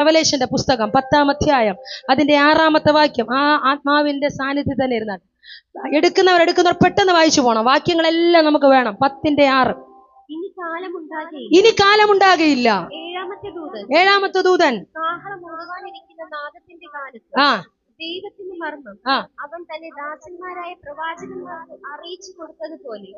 റെവലേഷന്റെ പുസ്തകം 10-ാം അധ്യായം അതിന്റെ 6-ാമത്തെ വാക്യം. ആ ആത്മാവിന്റെ സാന്നിധ്യം തന്നെ ഇരുന്നാൽ എടുക്കുന്നവർ പെട്ടെന്ന് വായിച്ചു പോണം. വാക്യങ്ങളെല്ലാം നമുക്ക് വേണം. 10-ന്റെ 6. ഇനി കാലമുണ്ടാകയില്ല. 7-ാമത്തെ ദൂതൻ ദൈവത്തിന്റെ മർമ്മം അവൻ തന്റെ ദാസന്മാരായ പ്രവാചകന്മാർക്ക് അറിയിച്ചു കൊടുത്തതുപോലെ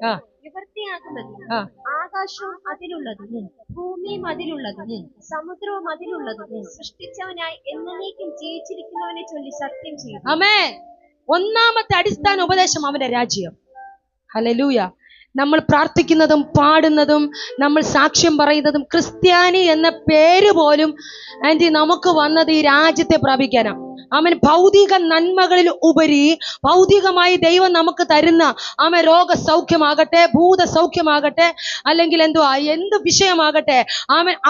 നിവൃത്തിയാകുമെന്ന് ആകാശവും അതിലുള്ളതും ഭൂമിയും അതിലുള്ളതും സമുദ്രവും അതിലുള്ളതും സൃഷ്ടിച്ചവനായി എന്നേക്കും ജീവിച്ചിരിക്കുന്നവനെ ചൊല്ലി സത്യം ചെയ്യും. ആമേൻ. ഒന്നാമത്തെ അടിസ്ഥാന ഉപദേശം അവന്റെ രാജ്യം. ഹല്ലേലൂയ. നമ്മൾ പ്രാർത്ഥിക്കുന്നതും പാടുന്നതും നമ്മൾ സാക്ഷ്യം പറയുന്നതും ക്രിസ്ത്യാനി എന്ന പേര് പോലും നമുക്ക് വന്നത് ഈ രാജ്യത്തെ പ്രാപിക്കാനാണ്. അവൻ ഭൗതിക നന്മകളിൽ ഉപരി ഭൗതികമായി ദൈവം നമുക്ക് തരുന്ന രോഗസൗഖ്യമാകട്ടെ, ഭൂതസൗഖ്യമാകട്ടെ, അല്ലെങ്കിൽ എന്ത് വിഷയമാകട്ടെ,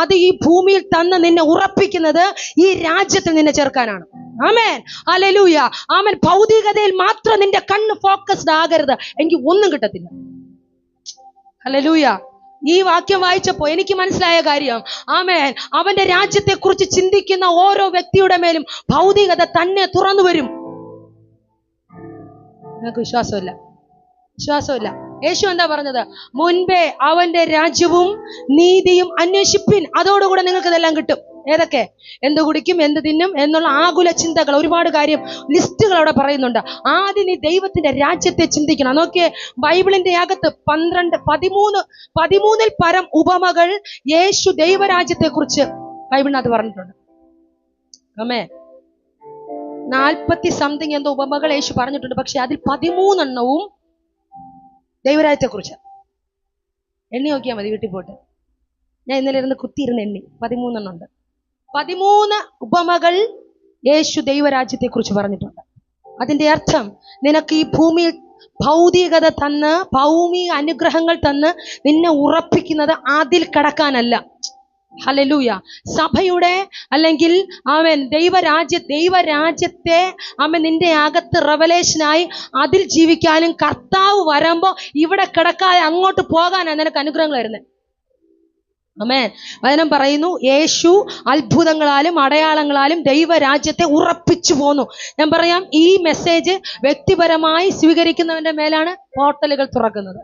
അത് ഈ ഭൂമിയിൽ തന്ന് നിന്നെ ഉറപ്പിക്കുന്നത് ഈ രാജ്യത്തിൽ നിന്നെ ചേർക്കാനാണ്. ആമേൻ. ഹല്ലേലൂയ. ഭൗതികതയിൽ മാത്രം നിന്റെ കണ്ണ് ഫോക്കസ്ഡ് ആകരുത്, എങ്കിൽ ഒന്നും കിട്ടത്തില്ല. ഹല്ലേലൂയ. ഈ വാക്യം വായിച്ചപ്പോ എനിക്ക് മനസ്സിലായ കാര്യം, ആമേൻ, അവന്റെ രാജ്യത്തെ കുറിച്ച് ചിന്തിക്കുന്ന ഓരോ വ്യക്തിയുടെ മേലും ഭൗതികത തന്നെ തുറന്നു വരും. നിങ്ങൾക്ക് വിശ്വാസമില്ല. യേശു എന്താ പറഞ്ഞത്? മുൻപേ അവന്റെ രാജ്യവും നീതിയും അന്വേഷിപ്പിൻ, അതോടുകൂടെ നിങ്ങൾക്ക് ഇതെല്ലാം കിട്ടും. ഏതൊക്കെ? എന്ത് കുടിക്കും, എന്ത് തിന്നും എന്നുള്ള ആകുല ചിന്തകൾ, ഒരുപാട് കാര്യം ലിസ്റ്റുകൾ അവിടെ പറയുന്നുണ്ട്. ആദ്യം നീ ദൈവത്തിന്റെ രാജ്യത്തെ ചിന്തിക്കണം. നോക്കിയേ, ബൈബിളിന്റെ അകത്ത് 13 പരം ഉപമകൾ യേശു ദൈവരാജ്യത്തെ കുറിച്ച് ബൈബിളിനകത്ത് പറഞ്ഞിട്ടുണ്ട്. ആമേൻ. 40 എന്തോ ഉപമകൾ യേശു പറഞ്ഞിട്ടുണ്ട്. പക്ഷെ അതിൽ 13 ദൈവരാജ്യത്തെ കുറിച്ച്. എണ്ണി നോക്കിയാൽ മതി വീട്ടിൽ പോയിട്ട്. ഞാൻ ഇന്നലെ ഇരുന്ന് കുത്തിയിരുന്ന് എണ്ണി. 13 ഉണ്ട്. 13 ഉപമകൾ യേശു ദൈവരാജ്യത്തെ കുറിച്ച് പറഞ്ഞിട്ടുണ്ട്. അതിന്റെ അർത്ഥം, നിനക്ക് ഈ ഭൂമിയിൽ ഭൗതികത തന്ന്, ഭൗമിക അനുഗ്രഹങ്ങൾ തന്ന് നിന്നെ ഉറപ്പിക്കുന്നത് അതിൽ കടക്കാനല്ല. ഹല്ലേലൂയ. സഭയുടെ അല്ലെങ്കിൽ ദൈവരാജ്യത്തെ നിന്റെ അകത്ത് റെവലേഷനായി അതിൽ ജീവിക്കാനും, കർത്താവ് വരുമ്പോ ഇവിടെ കിടക്കാതെ അങ്ങോട്ട് പോകാനാണ് നിനക്ക് അനുഗ്രഹങ്ങൾ വരുന്നത്. ആമേൻ. വചനം പറയുന്നു, യേശു അത്ഭുതങ്ങളാലും അടയാളങ്ങളാലും ദൈവരാജ്യത്തെ ഉറപ്പിച്ചു പോന്നു. ഞാൻ പറയാം, ഈ മെസ്സേജ് വ്യക്തിപരമായി സ്വീകരിക്കുന്നവന്റെ മേലാണ് പോർട്ടലുകൾ തുറക്കുന്നത്.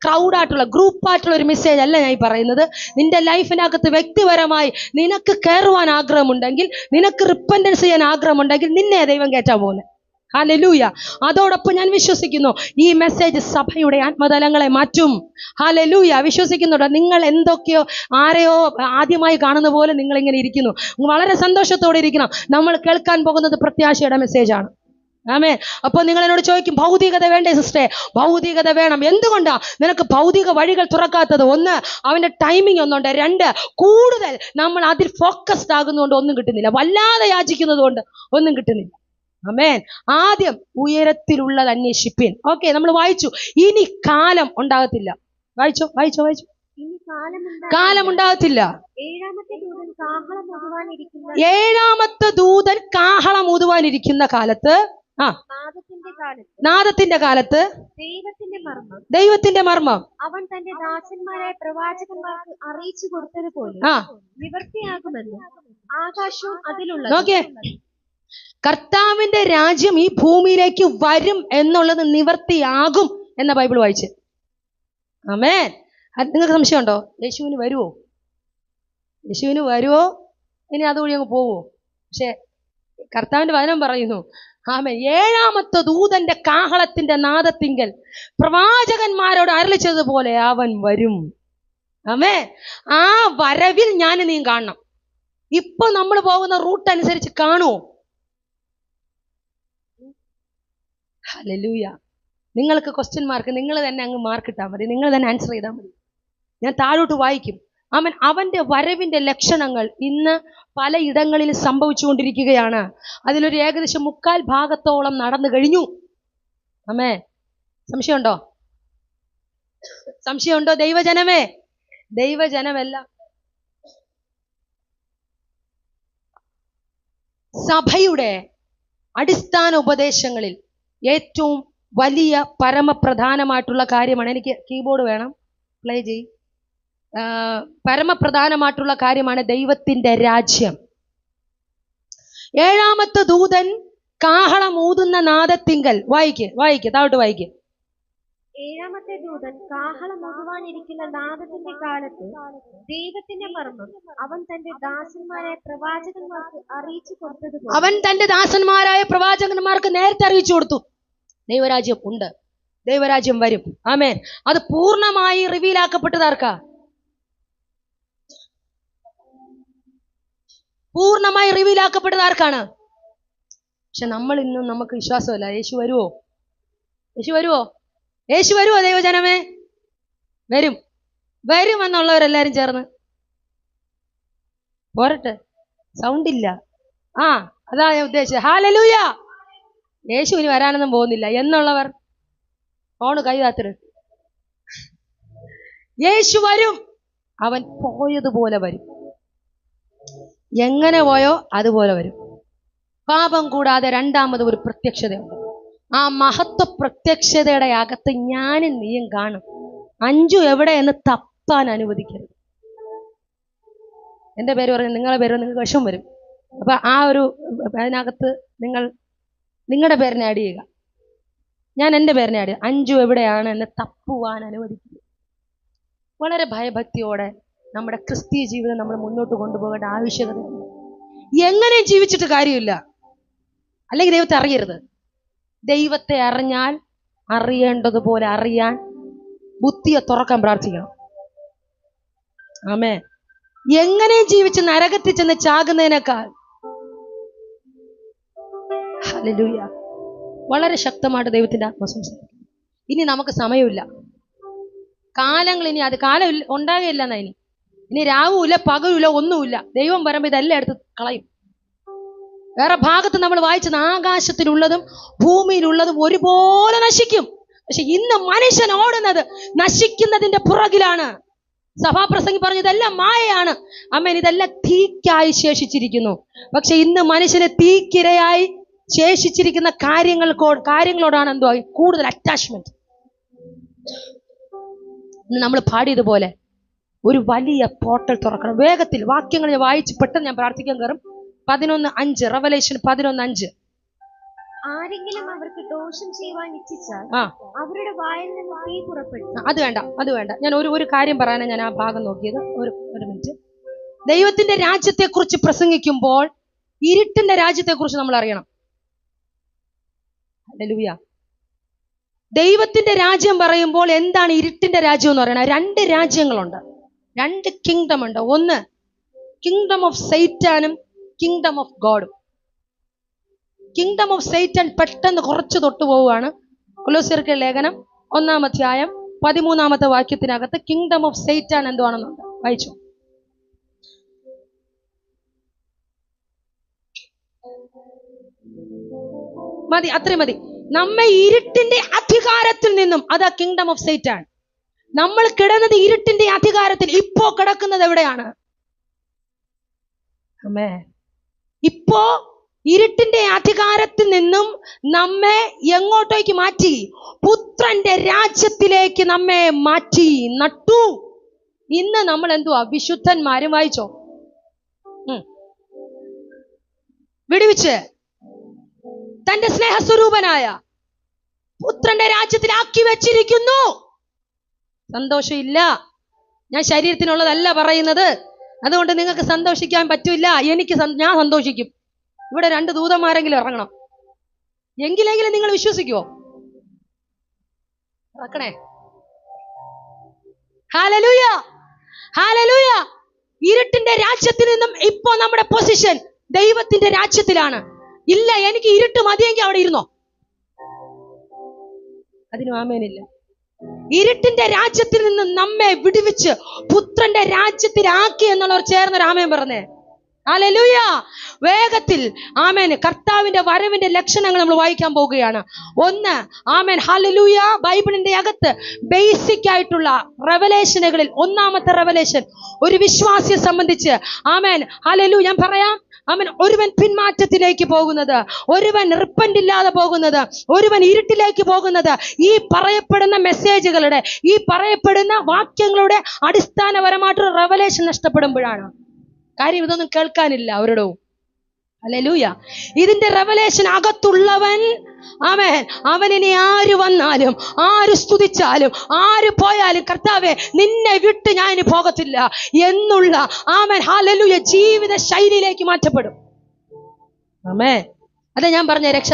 ക്രൗഡായിട്ടുള്ള, ഗ്രൂപ്പായിട്ടുള്ള ഒരു മെസ്സേജ് അല്ല ഞാൻ പറയുന്നത്. നിന്റെ ലൈഫിനകത്ത് വ്യക്തിപരമായി നിനക്ക് കയറുവാൻ ആഗ്രഹമുണ്ടെങ്കിൽ, നിനക്ക് റിപ്പന്റൻസ് ചെയ്യാൻ ആഗ്രഹമുണ്ടെങ്കിൽ, നിന്നെ ദൈവം കയറ്റാൻ പോകുന്നത്. ഹല്ലേലൂയ. അതോടൊപ്പം ഞാൻ വിശ്വസിക്കുന്നു ഈ മെസ്സേജ് സഭയുടെ ആത്മതലങ്ങളെ മാറ്റും. ഹല്ലേലൂയ. വിശ്വസിക്കുന്നുണ്ട്. നിങ്ങൾ എന്തൊക്കെയോ ആരെയോ ആദ്യമായി കാണുന്ന പോലെ നിങ്ങൾ ഇങ്ങനെ ഇരിക്കുന്നു. വളരെ സന്തോഷത്തോടെ ഇരിക്കണം. നമ്മൾ കേൾക്കാൻ പോകുന്നത് പ്രത്യാശയുടെ മെസ്സേജാണ്. ആമേൻ. അപ്പോൾ നിങ്ങൾ എന്നോട് ചോദിക്കും, ഭൗതികത വേണ്ടേ സിസ്റ്ററെ? ഭൗതികത വേണം. എന്തുകൊണ്ടാ നിനക്ക് ഭൗതിക വഴികൾ തുറക്കാത്തത്? 1, അവന്റെ ടൈമിംഗ് ഒന്നുണ്ട്. 2, കൂടുതൽ നമ്മൾ അതിൽ ഫോക്കസ്ഡ് ആകുന്നതുകൊണ്ട് ഒന്നും കിട്ടുന്നില്ല. വല്ലാതെ യാചിക്കുന്നത് കൊണ്ട് ഒന്നും കിട്ടുന്നില്ല. ആമേൻ. ആദ്യം ഉയരത്തിലുള്ളത് അന്വേഷിപ്പിൻ. ഓക്കെ, നമ്മൾ വായിച്ചു. ഇനി കാലം ഉണ്ടാകത്തില്ല. വായിച്ചോ. കാലമുണ്ടാകത്തില്ല. 7-ാമത്തെ ദൂതൻ കാഹളം ഊതുവാനിരിക്കുന്ന കാലത്ത്, നാദത്തിന്റെ കാലത്ത് ദൈവത്തിന്റെ മർമ്മം അവൻ തന്റെ ദാസന്മാരായ പ്രവാചകന്മാർക്ക് അറിയിച്ചു കൊടുത്തതുപോലെ നിവൃത്തിയാകുമെന്ന് ആകാശവും അതിലുള്ളത്. നോക്കിയേ, കർത്താവിന്റെ രാജ്യം ഈ ഭൂമിയിലേക്ക് വരും എന്നുള്ളത് നിവർത്തിയാകും എന്ന ബൈബിൾ വായിച്ച്. ആമേൻ. നിങ്ങൾക്ക് സംശയമുണ്ടോ? യേശുവിന് വരുവോ ഇനി അതുവഴി അങ്ങ് പോവോ? പക്ഷെ കർത്താവിന്റെ വചനം പറയുന്നു, ആമേൻ, 7-ാമത്തെ ദൂതന്റെ കാഹളത്തിന്റെ നാദത്തിങ്കൽ പ്രവാചകന്മാരോട് അരുളിച്ചതുപോലെ അവൻ വരും. ആമേൻ. ആ വരവിൽ ഞാൻ നീ കാണണം. ഇപ്പൊ നമ്മൾ പോകുന്ന റൂട്ട് അനുസരിച്ച് കാണുമോ? ഹല്ലേലൂയ. നിങ്ങൾക്ക് ക്വസ്റ്റ്യൻ മാർക്ക് നിങ്ങൾ തന്നെ അങ്ങ് മാർക്ക് ഇട്ടാൽ മതി. നിങ്ങൾ തന്നെ ആൻസർ ചെയ്താൽ മതി. ഞാൻ താഴോട്ട് വായിക്കും. അവന്റെ വരവിന്റെ ലക്ഷണങ്ങൾ ഇന്ന് പലയിടങ്ങളിൽ സംഭവിച്ചുകൊണ്ടിരിക്കുകയാണ്. അതിലൊരു ഏകദേശം 3/4 ഭാഗത്തോളം നടന്നു കഴിഞ്ഞു. ആമേൻ. സംശയമുണ്ടോ? ദൈവജനമല്ല, സഭയുടെ അടിസ്ഥാന ഉപദേശങ്ങളിൽ ഏറ്റവും വലിയ പരമപ്രധാനമായിട്ടുള്ള കാര്യമാണ്, എനിക്ക് കീബോർഡ് വേണം, പ്ലേ ചെയ്, പരമപ്രധാനമായിട്ടുള്ള കാര്യമാണ് ദൈവത്തിന്റെ രാജ്യം. ഏഴാമത്തെ ദൂതൻ കാഹളമൂതുന്ന നാദത്തിങ്കൽ, വായിക്ക് താഴോട്ട് വായിക്ക്. ഏഴാമത്തെ ദൂതൻ കാഹളമൂതുവാനിരിക്കുന്ന നാദത്തിന്റെ കാലത്ത് ദൈവത്തിന്റെ മർമ്മം അവൻ തന്റെ ദാസന്മാരായ പ്രവാചകന്മാർക്ക് അറിയിച്ചു കൊടുത്തതുപോലെ, അവൻ തന്റെ ദാസന്മാരായ പ്രവാചകന്മാർക്ക് നേരത്തെ അറിയിച്ചു കൊടുത്തു. ദൈവരാജ്യം ഉണ്ട്, ദൈവരാജ്യം വരും. ആമേൻ. അത് പൂർണ്ണമായി റിവീൽ ആക്കപ്പെട്ടത് ആർക്കാ? പൂർണ്ണമായി റിവീൽ ആക്കപ്പെട്ടത് ആർക്കാണ്? പക്ഷെ നമ്മൾ ഇന്നും നമുക്ക് വിശ്വാസമല്ല. യേശു വരുവോ? യേശു വരുവോ? യേശു വരുവോ? ദൈവജനമേ, വരും. വരുമെന്നുള്ളവരെല്ലാരും ചേർന്ന് പോരട്ടെ. സൗണ്ട് ഇല്ല. അതാ ഞാൻ ഉദ്ദേശിച്ചത്. ഹല്ലേലൂയ. യേശു ഇനി വരാനൊന്നും പോകുന്നില്ല എന്നുള്ളവർ ഫോണ് കൈ താത്തിട്ട്. യേശു വരും. അവൻ പോയതുപോലെ വരും. എങ്ങനെ പോയോ അതുപോലെ വരും. പാപം കൂടാതെ രണ്ടാമത് ഒരു പ്രത്യക്ഷതയുണ്ട്. ആ മഹത്വ പ്രത്യക്ഷതയുടെ അകത്ത് ഞാനും നീയും കാണും. അഞ്ചു എവിടെ എന്ന് തപ്പാൻ അനുവദിക്കരുത്. എൻ്റെ പേര് പറഞ്ഞു, നിങ്ങളുടെ പേര് നിങ്ങൾക്ക് വിഷം വരും. അപ്പൊ ആ ഒരു അതിനകത്ത് നിങ്ങളുടെ പേരിനെ ആഡ് ചെയ്യുക, ഞാൻ എൻ്റെ പേരിനെ ആഡ് ചെയ്യുക. അഞ്ചു എവിടെയാണ് എന്ന് തപ്പുവാൻ അനുവദിക്കുക. വളരെ ഭയഭക്തിയോടെ നമ്മുടെ ക്രിസ്തീയ ജീവിതം നമ്മൾ മുന്നോട്ട് കൊണ്ടുപോകേണ്ട ആവശ്യകതയുണ്ട്. എങ്ങനെ ജീവിച്ചിട്ട് കാര്യമില്ല. അല്ലെങ്കിൽ ദൈവത്തെ അറിയരുത്. ദൈവത്തെ അറിഞ്ഞാൽ അറിയേണ്ടതുപോലെ അറിയാൻ ബുദ്ധിയെ തുറക്കാൻ പ്രാർത്ഥിക്കണം. ആമേൻ. എങ്ങനെ ജീവിച്ച് നരകത്തിൽ ചെന്ന് ചാകുന്നതിനേക്കാൾ ഹല്ലേലൂയ വളരെ ശക്തമായിട്ട് ദൈവത്തിന്റെ ആത്മസംസാരിക്കും. ഇനി നമുക്ക് സമയമില്ല. കാലങ്ങൾ ഇനി അത് കാലം ഉണ്ടാകുകയില്ല എന്നാ. ഇനി രാവുമില്ല പകലുമില്ല ഒന്നുമില്ല. ദൈവം വരുമ്പോൾ ഇതെല്ലാം എടുത്ത് കളയും. വേറെ ഭാഗത്ത് നമ്മൾ വായിച്ചത് ആകാശത്തിലുള്ളതും ഭൂമിയിലുള്ളതും ഒരുപോലെ നശിക്കും. പക്ഷെ ഇന്ന് മനുഷ്യൻ ഓടുന്നത് നശിക്കുന്നതിന്റെ പുറകിലാണ്. സഭാപ്രസംഗി പറഞ്ഞു ഇതെല്ലാം മായയാണ്. അമ്മേൻ, ഇതെല്ലാം തീക്കായി ശേഷിച്ചിരിക്കുന്നു. പക്ഷെ ഇന്ന് മനുഷ്യന് തീക്കിരയായി ശേഷിച്ചിരിക്കുന്ന കാര്യങ്ങളോടാണ് എന്തോ കൂടുതൽ അറ്റാച്ച്മെന്റ്. ഇന്ന് നമ്മൾ പാടിയതുപോലെ ഒരു വലിയ പോർട്ടൽ തുറക്കണം. വേഗത്തിൽ വാക്യങ്ങൾ ഞാൻ വായിച്ച് പെട്ടെന്ന് ഞാൻ പ്രാർത്ഥിക്കാൻ കയറും. 11:5 റെവലേഷൻ 11:5. ആരെങ്കിലും അവർക്ക് ദോഷം ചെയ്യുവാൻ ഇച്ഛിച്ചാൽ അവരുടെ വായിൽ നിന്ന് തീ പുറപ്പെടും. അത് വേണ്ട. ഞാൻ ഒരു കാര്യം പറയാനാണ് ഞാൻ ആ ഭാഗം നോക്കിയത്. ഒരു മിനിറ്റ്. ദൈവത്തിന്റെ രാജ്യത്തെക്കുറിച്ച് പ്രസംഗിക്കുമ്പോൾ ഇരുട്ടിന്റെ രാജ്യത്തെക്കുറിച്ച് നമ്മൾ അറിയണം. ഹല്ലേലൂയ. ദൈവത്തിന്റെ രാജ്യം പറയുമ്പോൾ എന്താണ് ഇരുട്ടിന്റെ രാജ്യം എന്ന് പറയുന്നത്? 2 രാജ്യങ്ങളുണ്ട്, 2 കിങ്ഡം ഉണ്ട്. ഒന്ന് കിങ്ഡം ഓഫ് സൈറ്റാനും കിങ്ഡം ഓഫ് ഗോഡും. കിങ്ഡം ഓഫ് സൈറ്റൻ പെട്ടെന്ന് കുറച്ച് തൊട്ടു പോവുകയാണ്. കൊലോസ്യർക്ക് ലേഖനം 1-ാം അധ്യായം 13-ാമത്തെ വാക്യത്തിനകത്ത് കിങ്ഡം ഓഫ് സൈറ്റാൻ എന്തുവാണെന്നുണ്ട്. വായിച്ചു. മതി, അത്രയും മതി. നമ്മെ ഇരുട്ടിന്റെ അധികാരത്തിൽ നിന്നും, അതാ കിങ്ഡം ഓഫ് സൈറ്റാൻ. നമ്മൾ കിടന്നത് ഇരുട്ടിന്റെ അധികാരത്തിൽ. ഇപ്പോ കിടക്കുന്നത് എവിടെയാണ്? അമ്മേ, ഇപ്പോ ഇരുട്ടിന്റെ അധികാരത്തിൽ നിന്നും നമ്മെ എങ്ങോട്ടേക്ക് മാറ്റി? പുത്രന്റെ രാജ്യത്തിലേക്ക് നമ്മെ മാറ്റി നട്ടു. ഇന്ന് നമ്മൾ എന്തുവാ? വിശുദ്ധന്മാരും. വായിച്ചോ. വിടുവിച്ച് തന്റെ സ്നേഹസ്വരൂപനായ പുത്രന്റെ രാജ്യത്തിലാക്കി വെച്ചിരിക്കുന്നു. സന്തോഷമില്ല. ഞാൻ ശരീരത്തിനുള്ളതല്ല പറയുന്നത്. അതുകൊണ്ട് നിങ്ങൾക്ക് സന്തോഷിക്കാൻ പറ്റില്ല. ഞാൻ സന്തോഷിക്കും. ഇവിടെ 2 ദൂതന്മാരെങ്കിലും ഇറങ്ങണം. എങ്കിലെങ്കിലും നിങ്ങൾ വിശ്വസിക്കുവോ? ഇറക്കണേ. Hallelujah, hallelujah. ഇരുട്ടിന്റെ രാജ്യത്തിൽ നിന്നും ഇപ്പോ നമ്മുടെ പൊസിഷൻ ദൈവത്തിന്റെ രാജ്യത്തിലാണ്. ഇല്ല, എനിക്ക് ഇരുട്ട് മതിയെങ്കിൽ അവിടെ ഇരുന്നോ. അതിന് ആമേനില്ല. ഇരുട്ടിന്റെ രാജ്യത്തിൽ നിന്ന് നമ്മെ വിടുവിച്ച് പുത്രന്റെ രാജ്യത്തിലാക്കി എന്നുള്ളവർ ചേർന്നൊരു ആമേൻ പറഞ്ഞേ. ഹല്ലേലൂയ. വേഗത്തിൽ ആമേൻ. കർത്താവിന്റെ വരവിന്റെ ലക്ഷണങ്ങൾ നമ്മൾ വായിക്കാൻ പോവുകയാണ്. 1 ആമേൻ ഹല്ലേലൂയ. ബൈബിളിന്റെ അകത്ത് ബേസിക് ആയിട്ടുള്ള റെവലേഷനുകളിൽ 1-ാമത്തെ റെവലേഷൻ ഒരു വിശ്വാസിയെ സംബന്ധിച്ച് ആമേൻ ഹല്ലേലൂയ. ഞാൻ പറയാം. ആമേൻ. ഒരുവൻ പിന്മാറ്റത്തിലേക്ക് പോകുന്നത്, ഒരുവൻ റിപ്പന്റ് ഇല്ലാതെ പോകുന്നത്, ഒരുവൻ ഇരുട്ടിലേക്ക് പോകുന്നത് ഈ പറയപ്പെടുന്ന മെസ്സേജുകളുടെ, ഈ പറയപ്പെടുന്ന വാക്യങ്ങളുടെ അടിസ്ഥാനപരമായിട്ടൊരു റെവലേഷൻ നഷ്ടപ്പെടുമ്പോഴാണ്. കാര്യം ഇതൊന്നും കേൾക്കാനില്ല അവരോടും. ഹല്ലേലൂയ. ഇതിന്റെ റെവലേഷൻ അകത്തുള്ളവൻ, ആമേൻ, അവനിനി ആര് വന്നാലും ആര് സ്തുതിച്ചാലും ആര് പോയാലും കർത്താവേ നിന്നെ വിട്ട് ഞാൻ ഇനി പോകത്തില്ല എന്നുള്ള, ആമേൻ, ഹല്ലേലൂയ, ജീവിത ശൈലിയിലേക്ക് മാറ്റപ്പെടും. ആമേൻ. അതെ ഞാൻ പറഞ്ഞ രക്ഷ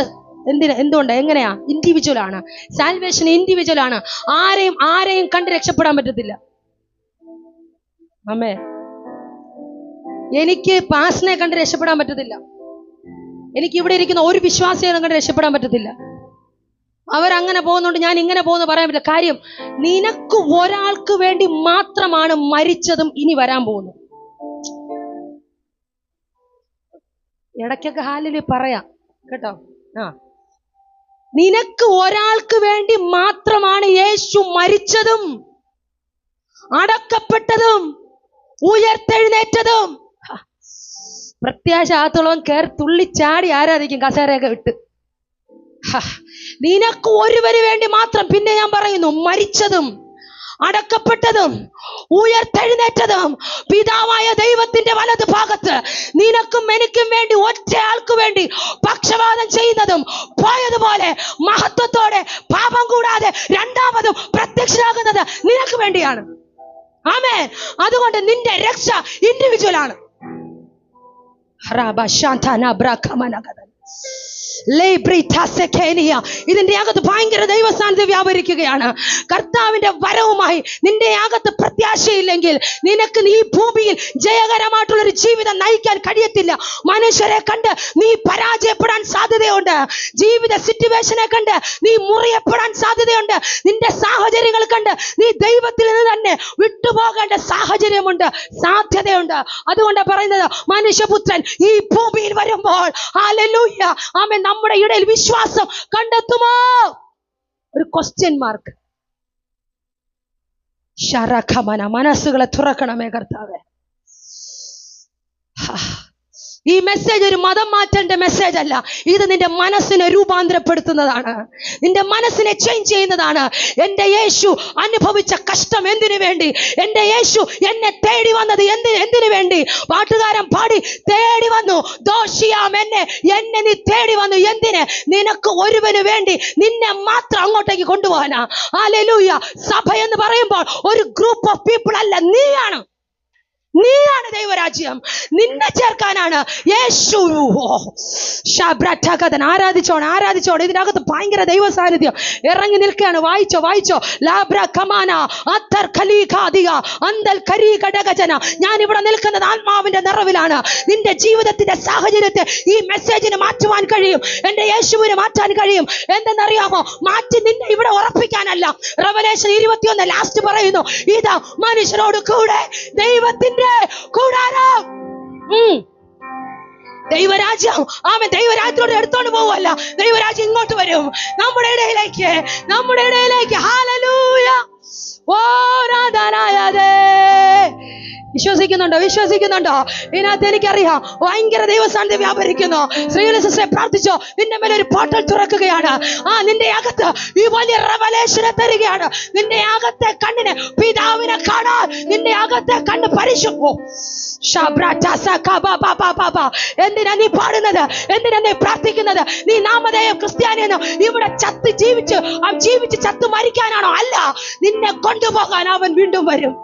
എന്തുകൊണ്ട്, എങ്ങനെയാ? ഇൻഡിവിജ്വൽ ആണ്. സാൽവേഷൻ ഇൻഡിവിജ്വൽ ആണ്. ആരെയും കണ്ട് രക്ഷപ്പെടാൻ പറ്റത്തില്ല. ആമേൻ. എനിക്ക് പാസ്റ്ററിനെ കണ്ട് രക്ഷപ്പെടാൻ പറ്റത്തില്ല. എനിക്ക് ഇവിടെ ഇരിക്കുന്ന ഒരു വിശ്വാസിയെ കണ്ട് രക്ഷപ്പെടാൻ പറ്റത്തില്ല. അവരങ്ങനെ പോകുന്നുണ്ട്, ഞാൻ ഇങ്ങനെ പോകുന്നു പറയാൻ പറ്റില്ല. കാര്യം, നിനക്ക് ഒരാൾക്ക് വേണ്ടി മാത്രമാണ് മരിച്ചതും ഇനി വരാൻ പോകുന്നു. ഇടയ്ക്കൊക്കെ ഹാലിൽ പറയാം കേട്ടോ. നിനക്ക് ഒരാൾക്ക് വേണ്ടി മാത്രമാണ് യേശു മരിച്ചതും അടക്കപ്പെട്ടതും ഉയർത്തെഴുന്നേറ്റതും. പ്രത്യാശ ആത്തുള്ളവൻ കയറി തുള്ളിച്ചാടി ആരാധിക്കും കസേരയൊക്കെ വിട്ട്. നിനക്ക് ഒരുവന് വേണ്ടി മാത്രം, പിന്നെ ഞാൻ പറയുന്നു, മരിച്ചതും അടക്കപ്പെട്ടതും ഉയർത്തെഴുന്നേറ്റതും പിതാവായ ദൈവത്തിന്റെ വലത് ഭാഗത്ത് നിനക്കും എനിക്കും വേണ്ടി, ഒറ്റ ആൾക്ക് വേണ്ടി പക്ഷപാതം ചെയ്യുന്നതും പോയതുപോലെ മഹത്വത്തോടെ പാപം കൂടാതെ രണ്ടാമതും പ്രത്യക്ഷരാകുന്നത് നിനക്ക് വേണ്ടിയാണ്. ആമേൻ. അതുകൊണ്ട് നിന്റെ രക്ഷ ഇൻഡിവിജ്വൽ ആണ്. ഇതിന്റെ അകത്ത് ഭയങ്കര ദൈവസാന്നിധ്യം വ്യാപരിക്കുകയാണ്. കർത്താവിന്റെ വരവുമായി നിന്റെ അകത്ത് പ്രത്യാശയില്ലെങ്കിൽ നിനക്ക് ഈ ഭൂമിയിൽ ജയകരമായിട്ടുള്ളൊരു ജീവിതം നയിക്കാൻ കഴിയത്തില്ല. മനുഷ്യരെ കണ്ട് നീ പരാജയപ്പെടാൻ സാധ്യതയുണ്ട്. ജീവിത സിറ്റുവേഷനെ കണ്ട് നീ മുറിയപ്പെടാൻ സാധ്യതയുണ്ട്. നിന്റെ സാഹചര്യങ്ങൾ കണ്ട് നീ ദൈവത്തിൽ നിന്ന് തന്നെ വിട്ടുപോകേണ്ട സാഹചര്യമുണ്ട്, സാധ്യതയുണ്ട്. അതുകൊണ്ടാണ് പറയുന്നത്, മനുഷ്യപുത്രൻ ഈ ഭൂമിയിൽ വരുമ്പോൾ, ഹല്ലേലൂയ, ആമേൻ, നമ്മുടെ ഇടയിൽ വിശ്വാസം കണ്ടെത്തുമോ? ഒരു ക്വസ്റ്റ്യൻ മാർക്ക്. ശരഖമന, മനസ്സുകളെ തുറക്കണമേ കർത്താവേ. ഈ മെസ്സേജ് ഒരു മതം മാറ്റേണ്ട മെസ്സേജ് അല്ല. ഇത് നിന്റെ മനസ്സിനെ രൂപാന്തരപ്പെടുത്തുന്നതാണ്, നിന്റെ മനസ്സിനെ ചേഞ്ച് ചെയ്യുന്നതാണ്. എന്റെ യേശു അനുഭവിച്ച കഷ്ടം എന്തിനു വേണ്ടി? എന്റെ യേശു എന്നെ തേടി വന്നത് എന്തിനു വേണ്ടി? പാട്ടുകാരൻ പാടി, തേടി വന്നു ദോഷിയാം എന്നെ നീ തേടി വന്നു. എന്തിന്? നിനക്ക് ഒരുവന് വേണ്ടി, നിന്നെ മാത്രം അങ്ങോട്ടേക്ക് കൊണ്ടുപോകാനാ. ഹല്ലേലൂയ. സഭ എന്ന് പറയുമ്പോൾ ഒരു ഗ്രൂപ്പ് ഓഫ് പീപ്പിൾ അല്ല, നീയാണ് ദൈവരാജ്യം. നിന്നെ ചേർക്കാനാണ് യേശു. ആരാധിച്ചോണം. ഇതിനകത്ത് ഭയങ്കര ദൈവ സാന്നിധ്യം ഇറങ്ങി നിൽക്കുകയാണ്. വായിച്ചോ. ഞാൻ ഇവിടെ നിൽക്കുന്നത് ആത്മാവിന്റെ നിറവിലാണ്. നിന്റെ ജീവിതത്തിന്റെ സാഹചര്യത്തെ ഈ മെസ്സേജിന് മാറ്റുവാൻ കഴിയും. എന്റെ യേശുവിന് മാറ്റാൻ കഴിയും. എന്തെന്നറിയാമോ? മാറ്റി നിന്നെ ഇവിടെ ഉറപ്പിക്കാനല്ല. റെവലേഷൻ 21 ലാസ്റ്റ് പറയുന്നു, ഇതാ മനുഷ്യരോട് കൂടെ ദൈവത്തിന്റെ കൂടാരം. ദൈവരാജ്യം, ആമേൻ, ദൈവരാജ്യത്തോട് എടുത്തോണ്ട് പോവല്ല. ദൈവരാജ്യം ഇങ്ങോട്ട് വരും, നമ്മുടെ ഇടയിലേക്ക്. ഹല്ലേലൂയ. ഓ രാധനായതേ. വിശ്വസിക്കുന്നുണ്ടോ? ഇതിനകത്ത് എനിക്കറിയാം ഭയങ്കര ദൈവസാന്നിധ്യം വ്യാപരിക്കുന്നു. ശ്രീല സിസ്റ്ററെ പ്രാർത്ഥിച്ചോ, നിന്റെ മേലെ ഒരു പോർട്ടൽ തുറക്കുകയാണ്. നിന്റെ അകത്ത് ഈ വലിയ റെവലേഷനെ തരികയാണ്. നിന്റെ അകത്തെ കണ്ണിന് പിതാവിനെ കാണാൻ, നിന്റെ അകത്തെ കണ്ണ് എന്തിനാ നീ പാടുന്നത്? എന്തിനാ നീ പ്രാർത്ഥിക്കുന്നത്? നീ നാമധേയം ക്രിസ്ത്യാനിയെന്ന് ഇവിടെ ജീവിച്ച് ചത്തു മരിക്കാനാണോ? അല്ല, നിന്നെ കൊണ്ടുപോകാൻ അവൻ വീണ്ടും വരും.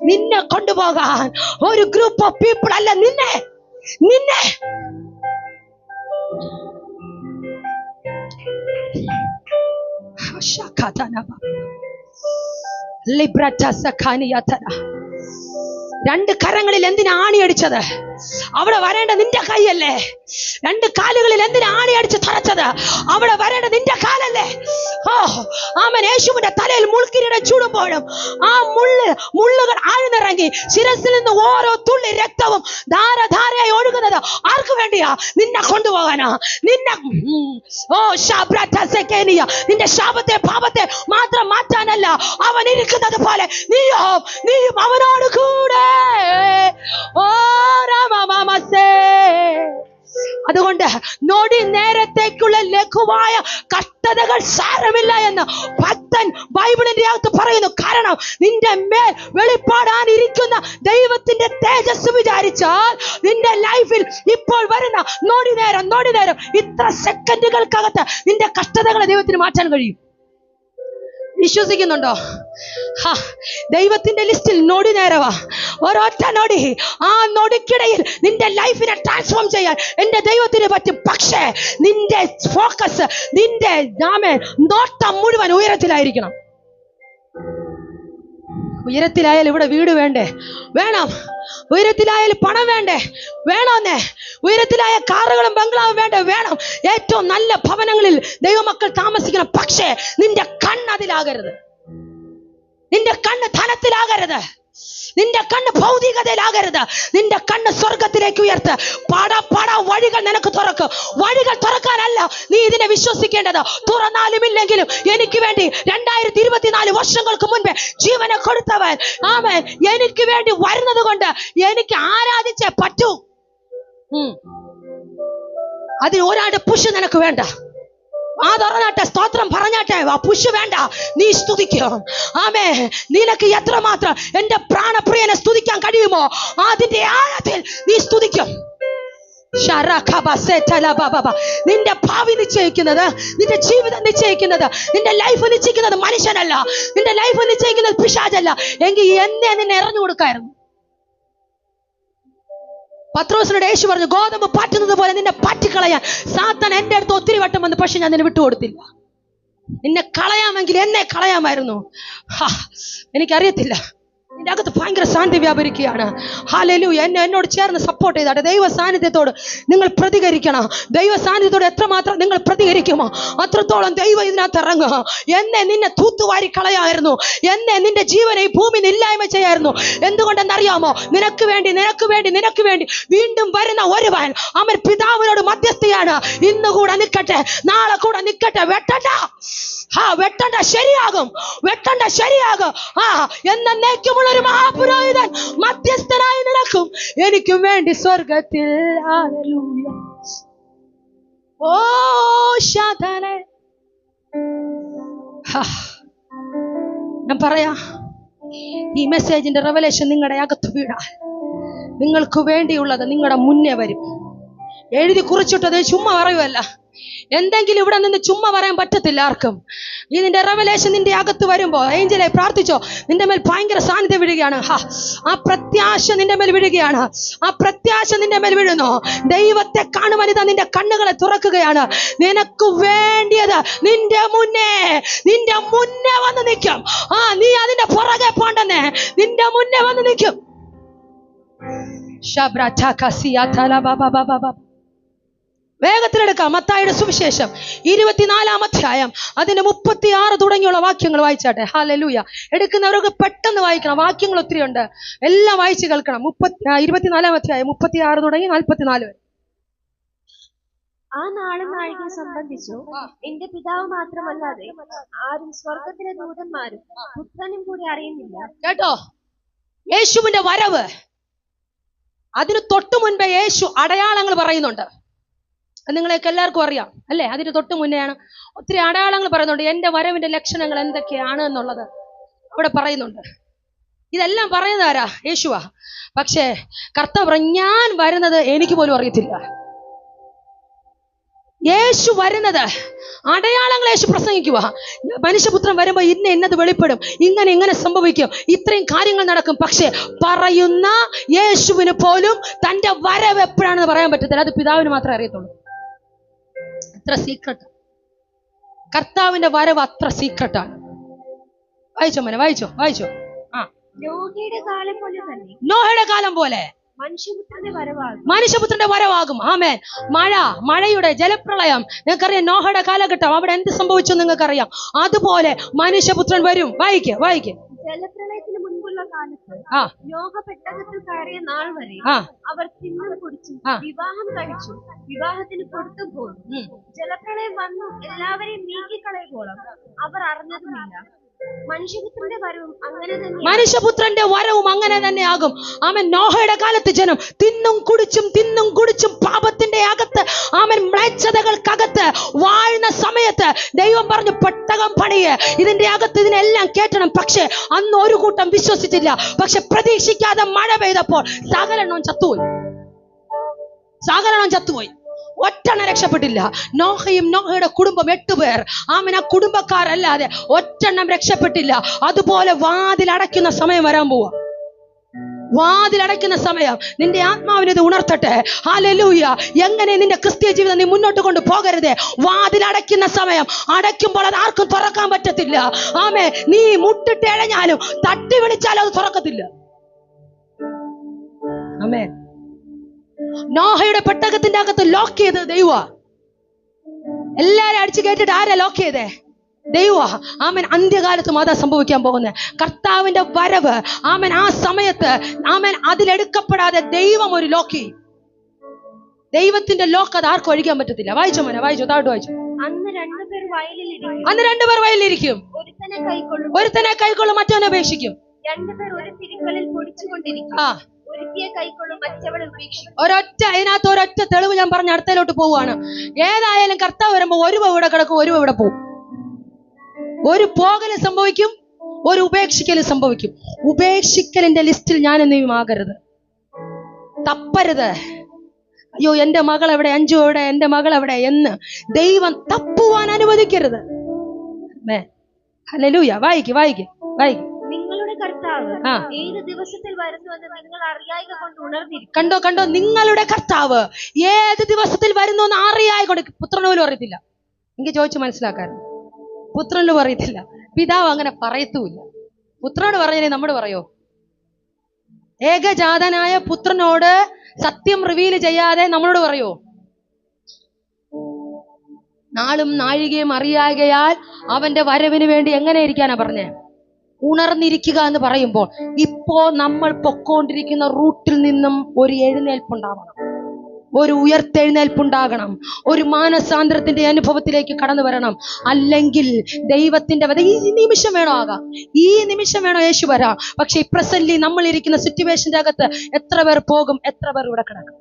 നിന്നെ കൊണ്ടുപോകാൻ ഒരു ഗ്രൂപ്പ് ഓഫ് പീപ്പിൾ അല്ല, നിന്നെ രണ്ട് കരങ്ങളിൽ എന്തിനാ ആണിയടിച്ചത്? അവിടെ വരേണ്ട നിന്റെ കൈയല്ലേ? രണ്ട് കാലുകളിൽ എന്തിനാ ആണിയടിച്ച് തറച്ചത്? അവിടെ വരേണ്ട നിന്റെ കാലല്ലേ? ആമേൻ. യേശുവിന്റെ തലയിൽ മുൾക്കിരീടം ചൂടുമ്പോഴും ആ മുള്ളുകൾ ആഴ്ന്നിറങ്ങി ശിരസിൽ നിന്ന് ഓരോ തുള്ളി രക്തവും ധാരധാരയായി ഒഴുകുന്നത് ആർക്ക് വേണ്ടിയാ? നിന്നെ കൊണ്ടുപോകാനാ. നിന്റെ ശാപത്തെ പാപത്തെ മാത്രം മാറ്റാനല്ല, അവൻ ഇരിക്കുന്നത് പോലെ നീയും അവനോട് കൂടെ. അതുകൊണ്ട് നൊടി നേരത്തേക്കുള്ള ലഘുവായ കഷ്ടതകൾ സാരമില്ല എന്ന് ഒരുത്തൻ ബൈബിളിന്റെ അകത്ത് പറയുന്നു. കാരണം നിന്റെ മേൽ വെളിപ്പാടാനിരിക്കുന്ന ദൈവത്തിന്റെ തേജസ് വിചാരിച്ചാൽ നിന്റെ ലൈഫിൽ ഇപ്പോൾ വരുന്ന നോടി നേരം ഇത്ര സെക്കൻഡുകൾക്കകത്ത് നിന്റെ കഷ്ടതകളെ ദൈവത്തിന് മാറ്റാൻ കഴിയും. വിശ്വസിക്കുന്നുണ്ടോ? ദൈവത്തിന്റെ ലിസ്റ്റിൽ നൊടി നേരവാ, ഒരൊറ്റ നൊടി. ആ നൊടിക്കിടയിൽ നിന്റെ ലൈഫിനെ ട്രാൻസ്ഫോം ചെയ്യാൻ എന്റെ ദൈവത്തിന് പറ്റും. പക്ഷേ നിന്റെ ഫോക്കസ്, നിന്റെ നോട്ടം മുഴുവൻ ഉയരത്തിലായിരിക്കണം. ഉയരത്തിലായാൽ ഇവിടെ വീട് വേണ്ടേ? വേണം. ഉയരത്തിലായാൽ പണം വേണ്ടേ? വേണമെന്നേ. ഉയരത്തിലായ കാറുകളും ബംഗ്ലാവും വേണ്ടേ? വേണം. ഏറ്റവും നല്ല ഭവനങ്ങളിൽ ദൈവമക്കൾ താമസിക്കണം. പക്ഷേ നിന്റെ കണ്ണ് അതിലാകരുത്. നിന്റെ കണ്ണ് ധനത്തിലാകരുത്. നിന്റെ കണ്ണ് ഭൗതികതയിലാകരുത്. നിന്റെ കണ്ണ് സ്വർഗത്തിലേക്ക് ഉയർത്ത്. പട വഴികൾ നിനക്ക് തുറക്കും. വഴികൾ തുറക്കാനല്ല നീ ഇതിനെ വിശ്വസിക്കേണ്ടത്. തുറന്നാലുമില്ലെങ്കിലും എനിക്ക് വേണ്ടി 2024 വർഷങ്ങൾക്ക് മുൻപേ ജീവനെ കൊടുത്തവൻ ആമേൻ എനിക്ക് വേണ്ടി വരുന്നത് കൊണ്ട് എനിക്ക് ആരാധിച്ചേ പറ്റൂ. അതിന് ഒരാളുടെ പുഷ് നിനക്ക് വേണ്ട. ആ തുറന്നാട്ടെ, സ്തോത്രം പറഞ്ഞാട്ടെ, ആ പുഷ് വേണ്ട. നീ സ്തുതിക്കും. ആമേ, നിനക്ക് എത്രമാത്രം എന്റെ പ്രാണപ്രിയനെ സ്തുതിക്കാൻ കഴിയുമോ അതിന്റെ ആഴത്തിൽ നീ സ്തുതിക്കും. നിന്റെ ഭാവി നിശ്ചയിക്കുന്നത്, നിന്റെ ജീവിതം നിശ്ചയിക്കുന്നത്, നിന്റെ ലൈഫ് നിശ്ചയിക്കുന്നത് മനുഷ്യനല്ല. നിന്റെ ലൈഫ് നിശ്ചയിക്കുന്നത് പിശാചല്ല. എങ്കിൽ എന്നെ നിന്നെ എറിഞ്ഞു കൊടുക്കായിരുന്നു. പത്രോസിനോട് യേശു പറഞ്ഞു, ഗോതമ്പ് പാറ്റുന്നത് പോലെ നിന്നെ പാറ്റിക്കളയാൻ സാത്താൻ എന്റെ അടുത്ത് ഒത്തിരി വട്ടം വന്നു. പക്ഷെ ഞാൻ നിന്നെ വിട്ടുകൊടുത്തില്ല. നിന്നെ കളയാമെങ്കിൽ എന്നെ കളയാമായിരുന്നു. എനിക്കറിയത്തില്ല. നിന്റെ അകത്ത് ഭയങ്കര ശാന്തി വ്യാപരിക്കുകയാണ്. ഹല്ലേലൂയ. എന്നോട് ചേർന്ന് സപ്പോർട്ട് ചെയ്താട്ടെ. ദൈവ സാന്നിധ്യത്തോട് നിങ്ങൾ പ്രതികരിക്കണം. ദൈവ സാന്നിധ്യത്തോട് എത്രമാത്രം നിങ്ങൾ പ്രതികരിക്കുമോ അത്രത്തോളം ദൈവം ഇതിനകത്ത് ഇറങ്ങുക. എന്നെ നിന്നെ തൂത്തുവാരി കളയായിരുന്നു. എന്നെ നിന്റെ ജീവനെ ഈ ഭൂമി ഇല്ലായ്മ ചെയ്യായിരുന്നു. എന്തുകൊണ്ടെന്നറിയാമോ? നിനക്ക് വേണ്ടി വീണ്ടും വരുന്ന ഒരുവൻ അവൻ പിതാവിനോട് മധ്യസ്ഥയാണ്. ഇന്ന് കൂടെ നിൽക്കട്ടെ, നാളെ കൂടെ നിൽക്കട്ടെ. വെട്ടണ്ട ശരിയാകും. എന്നേക്കുമുള്ള ഒരു മഹാപുരോഹിതൻ മധ്യസ്ഥനായി നിനക്കും എനിക്കും വേണ്ടി സ്വർഗത്തിൽ. ഹല്ലേലൂയ. ഓ ശാദാനെ, ഞാൻ പറയാ, ഈ മെസ്സേജിന്റെ റെവലേഷൻ നിങ്ങളുടെ അകത്ത് വീണാൽ നിങ്ങൾക്ക് വേണ്ടിയുള്ളത് നിങ്ങളുടെ മുന്നേ വരും. എഴുതി കുറിച്ചിട്ടത് ചുമ്മാ പറയുമല്ല. എന്തെങ്കിലും ഇവിടെ നിന്ന് ചുമ്മാ പറയാൻ പറ്റത്തില്ല ആർക്കും. ഇതിന്റെ റെവലേഷൻ നിന്റെ അകത്ത് വരുമ്പോ, ഏഞ്ചലെ പ്രാർത്ഥിച്ചോ, നിന്റെ മേൽ ഭയങ്കര സാന്നിധ്യം വീഴുകയാണ്. ആ പ്രത്യാശ നിന്റെ മേൽ വീഴുകയാണ്. ആ പ്രത്യാശ നിന്റെ മേൽ വീഴുന്നു. ദൈവത്തെ കാണുവാൻ ഇതാ നിന്റെ കണ്ണുകളെ തുറക്കുകയാണ്. നിനക്ക് വേണ്ടിയത് നിന്റെ മുന്നേ വന്ന് നിൽക്കും. നീ അതിന്റെ പുറകെ പോണ്ടെന്നേ, നിന്റെ മുന്നേ വന്ന് നിൽക്കും. വേഗത്തിലെടുക്കാം. മത്തായിയുടെ സുവിശേഷം 24-ാം അധ്യായം അതിന്റെ 36 തുടങ്ങിയുള്ള വാക്യങ്ങൾ വായിച്ചാട്ടെ. ഹല്ലേലൂയ. എടുക്കുന്നവർക്ക് പെട്ടെന്ന് വായിക്കണം. വാക്യങ്ങൾ ഒത്തിരി ഉണ്ട്. എല്ലാം വായിച്ച് കേൾക്കണം. 24-ാം അധ്യായം 36 തുടങ്ങി 44 വരെ. ആ നാളും നാഴികയെ സംബന്ധിച്ചു എന്റെ പിതാവ് മാത്രമല്ലാതെ ആരും സ്വർഗത്തിലെ ദൂതന്മാരും പുത്രനും കൂടി അറിയുന്നില്ല. കേട്ടോ, യേശുവിന്റെ വരവ്, അതിന് തൊട്ടു മുൻപേ യേശു അടയാളങ്ങൾ പറയുന്നുണ്ട്. നിങ്ങളെയൊക്കെ എല്ലാവർക്കും അറിയാം അല്ലേ? അതിന് തൊട്ട് മുന്നെയാണ് ഒത്തിരി അടയാളങ്ങൾ പറയുന്നുണ്ട്. എന്റെ വരവിന്റെ ലക്ഷണങ്ങൾ എന്തൊക്കെയാണ് എന്നുള്ളത് അവിടെ പറയുന്നുണ്ട്. ഇതെല്ലാം പറയുന്നതാരാ? യേശുവാ. പക്ഷേ കർത്താവ് പറഞ്ഞു, ഞാൻ വരുന്നത് എനിക്ക് പോലും അറിയത്തില്ല. യേശു വരുന്നത് അടയാളങ്ങൾ യേശു പ്രസംഗിക്കുക. മനുഷ്യപുത്രൻ വരുമ്പോ ഇന്നത് വെളിപ്പെടും, ഇങ്ങനെ സംഭവിക്കും, ഇത്രയും കാര്യങ്ങൾ നടക്കും. പക്ഷെ പറയുന്ന യേശുവിന് പോലും തന്റെ വരവ് എപ്പോഴാണെന്ന് പറയാൻ പറ്റത്തില്ല. അത് പിതാവിന് മാത്രമേ അറിയത്തുള്ളൂ. അത്ര സീക്രട്ട്. കർത്താവിന്റെ വരവ് അത്ര സീക്രട്ടാണ്. വായിച്ചോ മോനെ, വായിച്ചോ. നോഹയുടെ കാലം പോലെ മനുഷ്യപുത്രന്റെ വരവാകും. ആമേൻ. മഴയുടെ ജലപ്രളയം നിങ്ങൾക്കറിയാം. നോഹയുടെ കാലഘട്ടം അവിടെ എന്ത് സംഭവിച്ചു നിങ്ങൾക്കറിയാം. അതുപോലെ മനുഷ്യപുത്രൻ വരും. വായിക്ക്. ജലപ്രളയത്തിന് മുൻപുള്ള കാലത്ത് നോഹ പെട്ടകത്തിൽ കയറിയ നാൾ വരെ അവർ തിന്നും കുടിച്ചും വിവാഹം കഴിച്ചു വിവാഹത്തിന് കൊടുത്തുപോയി. ജലപ്രളയം വന്നു എല്ലാവരെയും നീക്കിക്കളയുമ്പോഴും അവർ അറിഞ്ഞതുമില്ല. മനുഷ്യപുത്രന്റെ വരവും അങ്ങനെ തന്നെ ആകും. ആമൻ. നോഹയുടെ കാലത്ത് ജനം തിന്നും കുടിച്ചും പാപത്തിന്റെ അകത്ത്, ആമൻ, മ്ലേച്ഛതകൾക്കകത്ത് വാഴുന്ന സമയത്ത് ദൈവം പറഞ്ഞു, പെട്ടകം പണി പണിയെ, ഇതിന്റെ അകത്ത് ഇതിനെല്ലാം കേട്ടണം. പക്ഷെ അന്ന് ഒരു കൂട്ടം വിശ്വസിച്ചില്ല. പക്ഷെ പ്രതീക്ഷിക്കാതെ മഴ പെയ്തപ്പോൾ സകലെണ്ണം ചത്തുപോയി. ഒറ്റെണ്ണം രക്ഷപ്പെട്ടില്ല. നോഹയും നോഹയുടെ കുടുംബം 8 പേർ. ആമേൻ. ആ കുടുംബക്കാരല്ലാതെ ഒറ്റെണ്ണം രക്ഷപ്പെട്ടില്ല. അതുപോലെ വാതിലടയ്ക്കുന്ന സമയം വരാൻ പോവാ. വാതിലടയ്ക്കുന്ന സമയം നിന്റെ ആത്മാവിനെ ഇത് ഉണർത്തട്ടെ. ഹല്ലേലൂയ. എങ്ങനെ നിന്റെ ക്രിസ്തീയ ജീവിതം നീ മുന്നോട്ട് കൊണ്ട് പോകരുത്. വാതിലടയ്ക്കുന്ന സമയം, അടയ്ക്കുമ്പോൾ അത് ആർക്കും തുറക്കാൻ പറ്റത്തില്ല. ആമേ. നീ മുട്ടിട്ട് എഴഞ്ഞാലും തട്ടി വിളിച്ചാലും അത് തുറക്കത്തില്ല. ആമേ. നോഹയുടെ പെട്ടകത്തിന്റെ അകത്ത് ലോക്ക് ചെയ്തത് ദൈവ. എല്ലാരും അടിച്ചു കേട്ടിട്ട് ആരാ ലോക്ക് ചെയ്തേ? ദൈവ. ആമൻ. അന്ത്യകാലത്തും അതാ സംഭവിക്കാൻ പോകുന്നത്. കർത്താവിന്റെ വരവ്, ആമൻ, ആ സമയത്ത് ആമൻ അതിലെടുക്കപ്പെടാതെ ദൈവം ഒരു ലോക്ക് ചെയ്യും. ദൈവത്തിന്റെ ലോക്ക് അത് ആർക്കും ഒഴിക്കാൻ പറ്റത്തില്ല. വായിച്ചോ മോനെ, വായിച്ചോ, താഴോട്ട് വായിച്ചോ. അന്ന് 2 പേർ വയലിലിരിക്കും. ഒരുത്തനെ കൈക്കൊള്ളും, മറ്റവനെ ഉപേക്ഷിക്കും. 2 പേർ ഒരു തിരിക്കലിൽ പൊടിച്ചുകൊണ്ടിരിക്കും. ഒരുത്തിയെ കൈക്കൊള്ളും, മറ്റവളെ ഉപേക്ഷിക്കും. അതിനകത്ത് ഒരൊറ്റ തെളിവ് ഞാൻ പറഞ്ഞ അടുത്തയിലോട്ട് പോവാണ്. ഏതായാലും കർത്താവ് വരുമ്പോ ഒരു ഇവിടെ കിടക്കും, ഒരു ഇവിടെ പോകും. ഒരു പോകല് സംഭവിക്കും, ഒരു ഉപേക്ഷിക്കല് സംഭവിക്കും. ഉപേക്ഷിക്കലിന്റെ ലിസ്റ്റിൽ ഞാൻ എന്തെങ്കിലും ആകരുത്. തപ്പരുത്. അയ്യോ എന്റെ മകൾ എവിടെ, അഞ്ചു എവിടെ, എന്റെ മകൾ എവിടെ എന്ന് ദൈവം തപ്പുവാൻ അനുവദിക്കരുത്. ഹല്ലേലൂയ. വായിക്ക്. നിങ്ങളുടെ കർത്താവ് ഏത് ദിവസത്തിൽ വരുന്നുവെന്ന് നിങ്ങൾ അറിയായിക കൊണ്ട് ഉണർന്നിരിക്കും. കണ്ടോ, നിങ്ങളുടെ കർത്താവ് ഏത് ദിവസത്തിൽ വരുന്നു എന്ന് അറിയായി കൊണ്ട്. പുത്രന് പോലും അറിയത്തില്ല. എനിക്ക് ചോദിച്ചു മനസ്സിലാക്കാൻ. പുത്രന് പറയത്തില്ല, പിതാവ് അങ്ങനെ പറയത്തുമില്ല. പുത്രനോട് പറഞ്ഞാലേ നമ്മോട് പറയോ? ഏകജാതനായ പുത്രനോട് സത്യം റിവീൽ ചെയ്യാതെ നമ്മളോട് പറയോ? നാളും നാഴികയും അറിയാകയാൽ അവന്റെ വരവിന് വേണ്ടി എങ്ങനെ ഇരിക്കാനാ പറഞ്ഞേ? ഉണർന്നിരിക്കുക എന്ന് പറയുമ്പോൾ ഇപ്പോ നമ്മൾ പൊക്കോണ്ടിരിക്കുന്ന റൂട്ടിൽ നിന്നും ഒരു എഴുന്നേൽപ്പുണ്ടാവണം, ഒരു ഉയർത്തെഴുന്നേൽപ്പുണ്ടാകണം, ഒരു മാനസാന്തരത്തിന്റെ അനുഭവത്തിലേക്ക് കടന്നു വരണം. അല്ലെങ്കിൽ ദൈവത്തിന്റെ ഈ നിമിഷം വേണോ ആകാം, ഈ നിമിഷം വേണോ യേശു വരാം. പക്ഷെ ഈ പ്രസന്റ്ലി നമ്മൾ ഇരിക്കുന്ന സിറ്റുവേഷന്റെ അകത്ത് എത്ര പേർ പോകും, എത്ര പേർ ഇവിടെ കിടക്കും?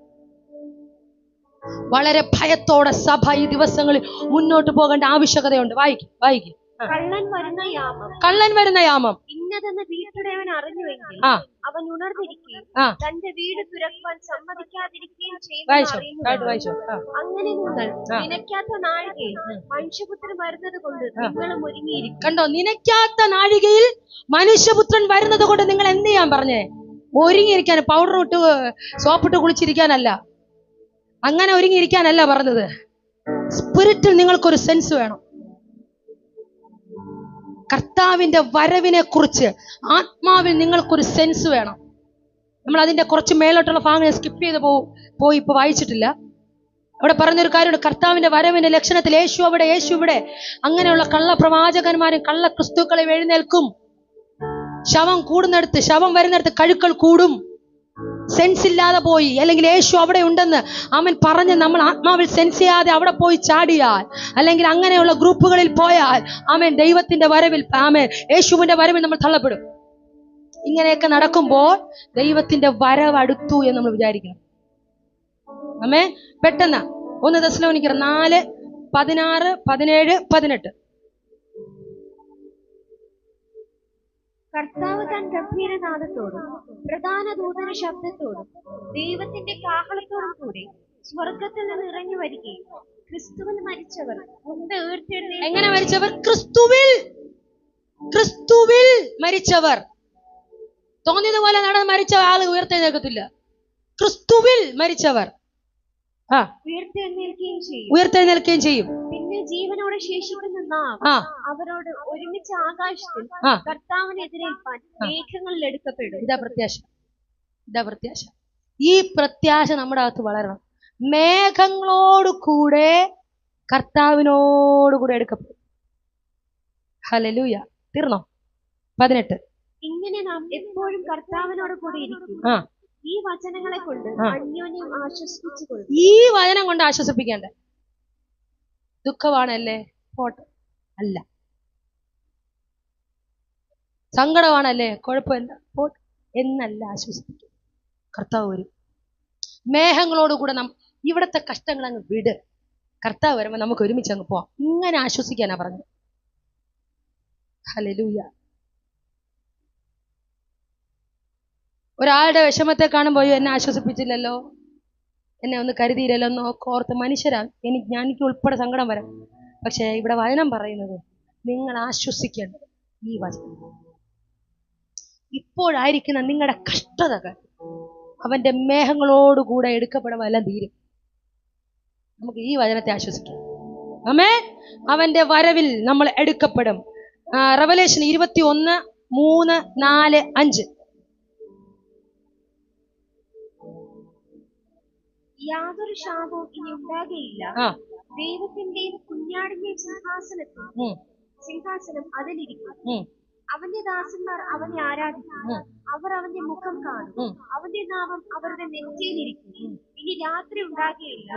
വളരെ ഭയത്തോടെ സഭ ഈ ദിവസങ്ങളിൽ മുന്നോട്ട് പോകേണ്ട ആവശ്യകതയുണ്ട്. വായിക്കും. കള്ളൻ വരുന്ന യാമം ഇന്നതെന്ന് വീട്ടുടയവൻ അറിഞ്ഞുവെങ്കിൽ അവൻ ഉണർന്നിരിക്കുകയും തന്റെ വീട് തുറക്കുവാൻ സമ്മതിക്കാതിരിക്കുകയും ചെയ്യുന്നു. അങ്ങനെ നിങ്ങൾ നിനക്കാത്ത നാഴികയിൽ മനുഷ്യപുത്രൻ വരുന്നത് കൊണ്ട് നിങ്ങളും ഒരുങ്ങിയിരിക്കും. കണ്ടോ, നിനക്കാത്ത നാഴികയിൽ മനുഷ്യപുത്രൻ വരുന്നത് കൊണ്ട് നിങ്ങൾ എന്ത് ചെയ്യാൻ പറഞ്ഞേ? ഒരുങ്ങിയിരിക്കാൻ. പൗഡർ ഇട്ട് സോപ്പിട്ട് കുളിച്ചിരിക്കാനല്ല, അങ്ങനെ ഒരുങ്ങിയിരിക്കാനല്ല പറഞ്ഞത്. സ്പിരിറ്റിൽ നിങ്ങൾക്കൊരു സെൻസ് വേണം. കർത്താവിന്റെ വരവിനെ കുറിച്ച് ആത്മാവിൽ നിങ്ങൾക്കൊരു സെൻസ് വേണം. നമ്മൾ അതിന്റെ കുറച്ച് മേലോട്ടുള്ള ഭാഗങ്ങൾ സ്കിപ്പ് ചെയ്ത് പോയി ഇപ്പൊ വായിച്ചിട്ടില്ല. അവിടെ പറഞ്ഞൊരു കാര്യമുണ്ട്. കർത്താവിന്റെ വരവിന്റെ ലക്ഷണത്തിൽ യേശു ഇവിടെ അങ്ങനെയുള്ള കള്ള പ്രവാചകന്മാരും കള്ള ക്രിസ്തുക്കളെ എഴുന്നേൽക്കും. ശവം വരുന്നിടത്ത് കഴുക്കൾ കൂടും. സെൻസ് ഇല്ലാതെ പോയി, അല്ലെങ്കിൽ യേശു അവിടെ ഉണ്ടെന്ന് അവൻ പറഞ്ഞ് നമ്മൾ ആത്മാവിൽ സെൻസ് ചെയ്യാതെ അവിടെ പോയി ചാടിയാൽ, അല്ലെങ്കിൽ അങ്ങനെയുള്ള ഗ്രൂപ്പുകളിൽ പോയാൽ ആമേൻ ദൈവത്തിന്റെ വരവിൽ, ആമേൻ യേശുവിന്റെ വരവിൽ നമ്മൾ തള്ളപ്പെടും. ഇങ്ങനെയൊക്കെ നടക്കുമ്പോൾ ദൈവത്തിന്റെ വരവ് അടുത്തു എന്ന് നമ്മൾ വിചാരിക്കണം. ആമേൻ. പെട്ടെന്ന് 1 തെസ്സലോനിക്കർ 4:16, 17, 18. കർത്താവ് താൻ ഗംഭീരനാദത്തോടും പ്രധാന ദൂതന ശബ്ദത്തോടും ദൈവത്തിന്റെ കാഹളത്തോടും കൂടി സ്വർഗത്തിൽ നിന്ന് ഇറങ്ങി വരികയും ക്രിസ്തുവിൽ മരിച്ചവർ മുമ്പേ ഉയർത്തെഴുന്നേൽക്കും. എങ്ങനെ മരിച്ചവർ? ക്രിസ്തുവിൽ മരിച്ചവർ. തോന്നിയതുപോലെ നടന്ന് മരിച്ച ആള് ഉയർത്തെഴുന്നേൽക്കത്തില്ല. ക്രിസ്തുവിൽ മരിച്ചവർ ഉയർത്തെഴുന്നേൽക്കുകയും ചെയ്യും. പിന്നെ ജീവനോടെ ശേഷിക്കുന്ന നാം അവരോട് ഒരുമിച്ച് ആകാശത്തിൽ കർത്താവിനെതിരേൽപ്പാൻ മേഘങ്ങളിൽ എടുക്കപ്പെടും. ഇതാ പ്രത്യാശ. ഈ പ്രത്യാശ നമ്മുടെ അകത്ത് വളരണം. മേഘങ്ങളോട് കൂടെ കർത്താവിനോട് കൂടെ എടുക്കപ്പെടും. ഹല്ലേലൂയ. തീർന്നോ? 18. ഇങ്ങനെ നാം എപ്പോഴും കർത്താവിനോട് കൂടെ ഇരിക്കും. ഈ വചനങ്ങളെ കൊണ്ട് അന്യോന്യം ആശ്വസിപ്പിച്ചുകൊള്ളും. ഈ വചനം കൊണ്ട് ആശ്വസിപ്പിക്കേണ്ട. ദുഃഖമാണല്ലേ, പോട്ടെ, അല്ല. സങ്കടമാണല്ലേ, കുഴപ്പമില്ല, പോട്ടെ എന്നല്ല ആശ്വസിപ്പിക്കും. കർത്താവ് വരും. മേഘങ്ങളോടുകൂടെ ഇവിടത്തെ കഷ്ടങ്ങൾ അങ്ങ് വിട്. കർത്താവ് വരുമ്പോൾ നമുക്ക് ഒരുമിച്ച് അങ്ങ് പോവാം. ഇങ്ങനെ ആശ്വസിക്കാനാ പറഞ്ഞത്. ഹല്ലേലൂയ. ഒരാളുടെ വിഷമത്തെ കാണുമ്പോൾ എന്നെ ആശ്വസിപ്പിച്ചില്ലല്ലോ, എന്നെ ഒന്ന് കരുതിയില്ലല്ലോ എന്ന് ഓർത്ത് മനുഷ്യരാ എനിക്ക് ഉൾപ്പെടെ സങ്കടം വരാം. പക്ഷെ ഇവിടെ വചനം പറയുന്നത് നിങ്ങൾ ആശ്വസിക്കേണ്ടത് ഈ വചനം. ഇപ്പോഴായിരിക്കുന്ന നിങ്ങളുടെ കഷ്ടതകൾ അവന്റെ മേഘങ്ങളോടുകൂടെ എടുക്കപ്പെടുമ്പോൾ എല്ലാം തീരും. നമുക്ക് ഈ വചനത്തെ ആശ്വസിക്കാം. ആമേൻ. അവന്റെ വരവിൽ നമ്മൾ എടുക്കപ്പെടും. റെവലേഷൻ 21:3-4-5. യാതൊരു ശാപവും ഇനി ഉണ്ടാകുകയില്ല. ദൈവത്തിന്റെയും കുഞ്ഞാടിന്റെയും സിംഹാസനം അതിലിരിക്കും. അവന്റെ ദാസന്മാർ അവനെ ആരാധിക്കും. അവർ അവന്റെ മുഖം കാണും. അവന്റെ നാമം അവരുടെ നെറ്റിയിലിരിക്കും. ഇനി രാത്രി ഉണ്ടാകുകയില്ല.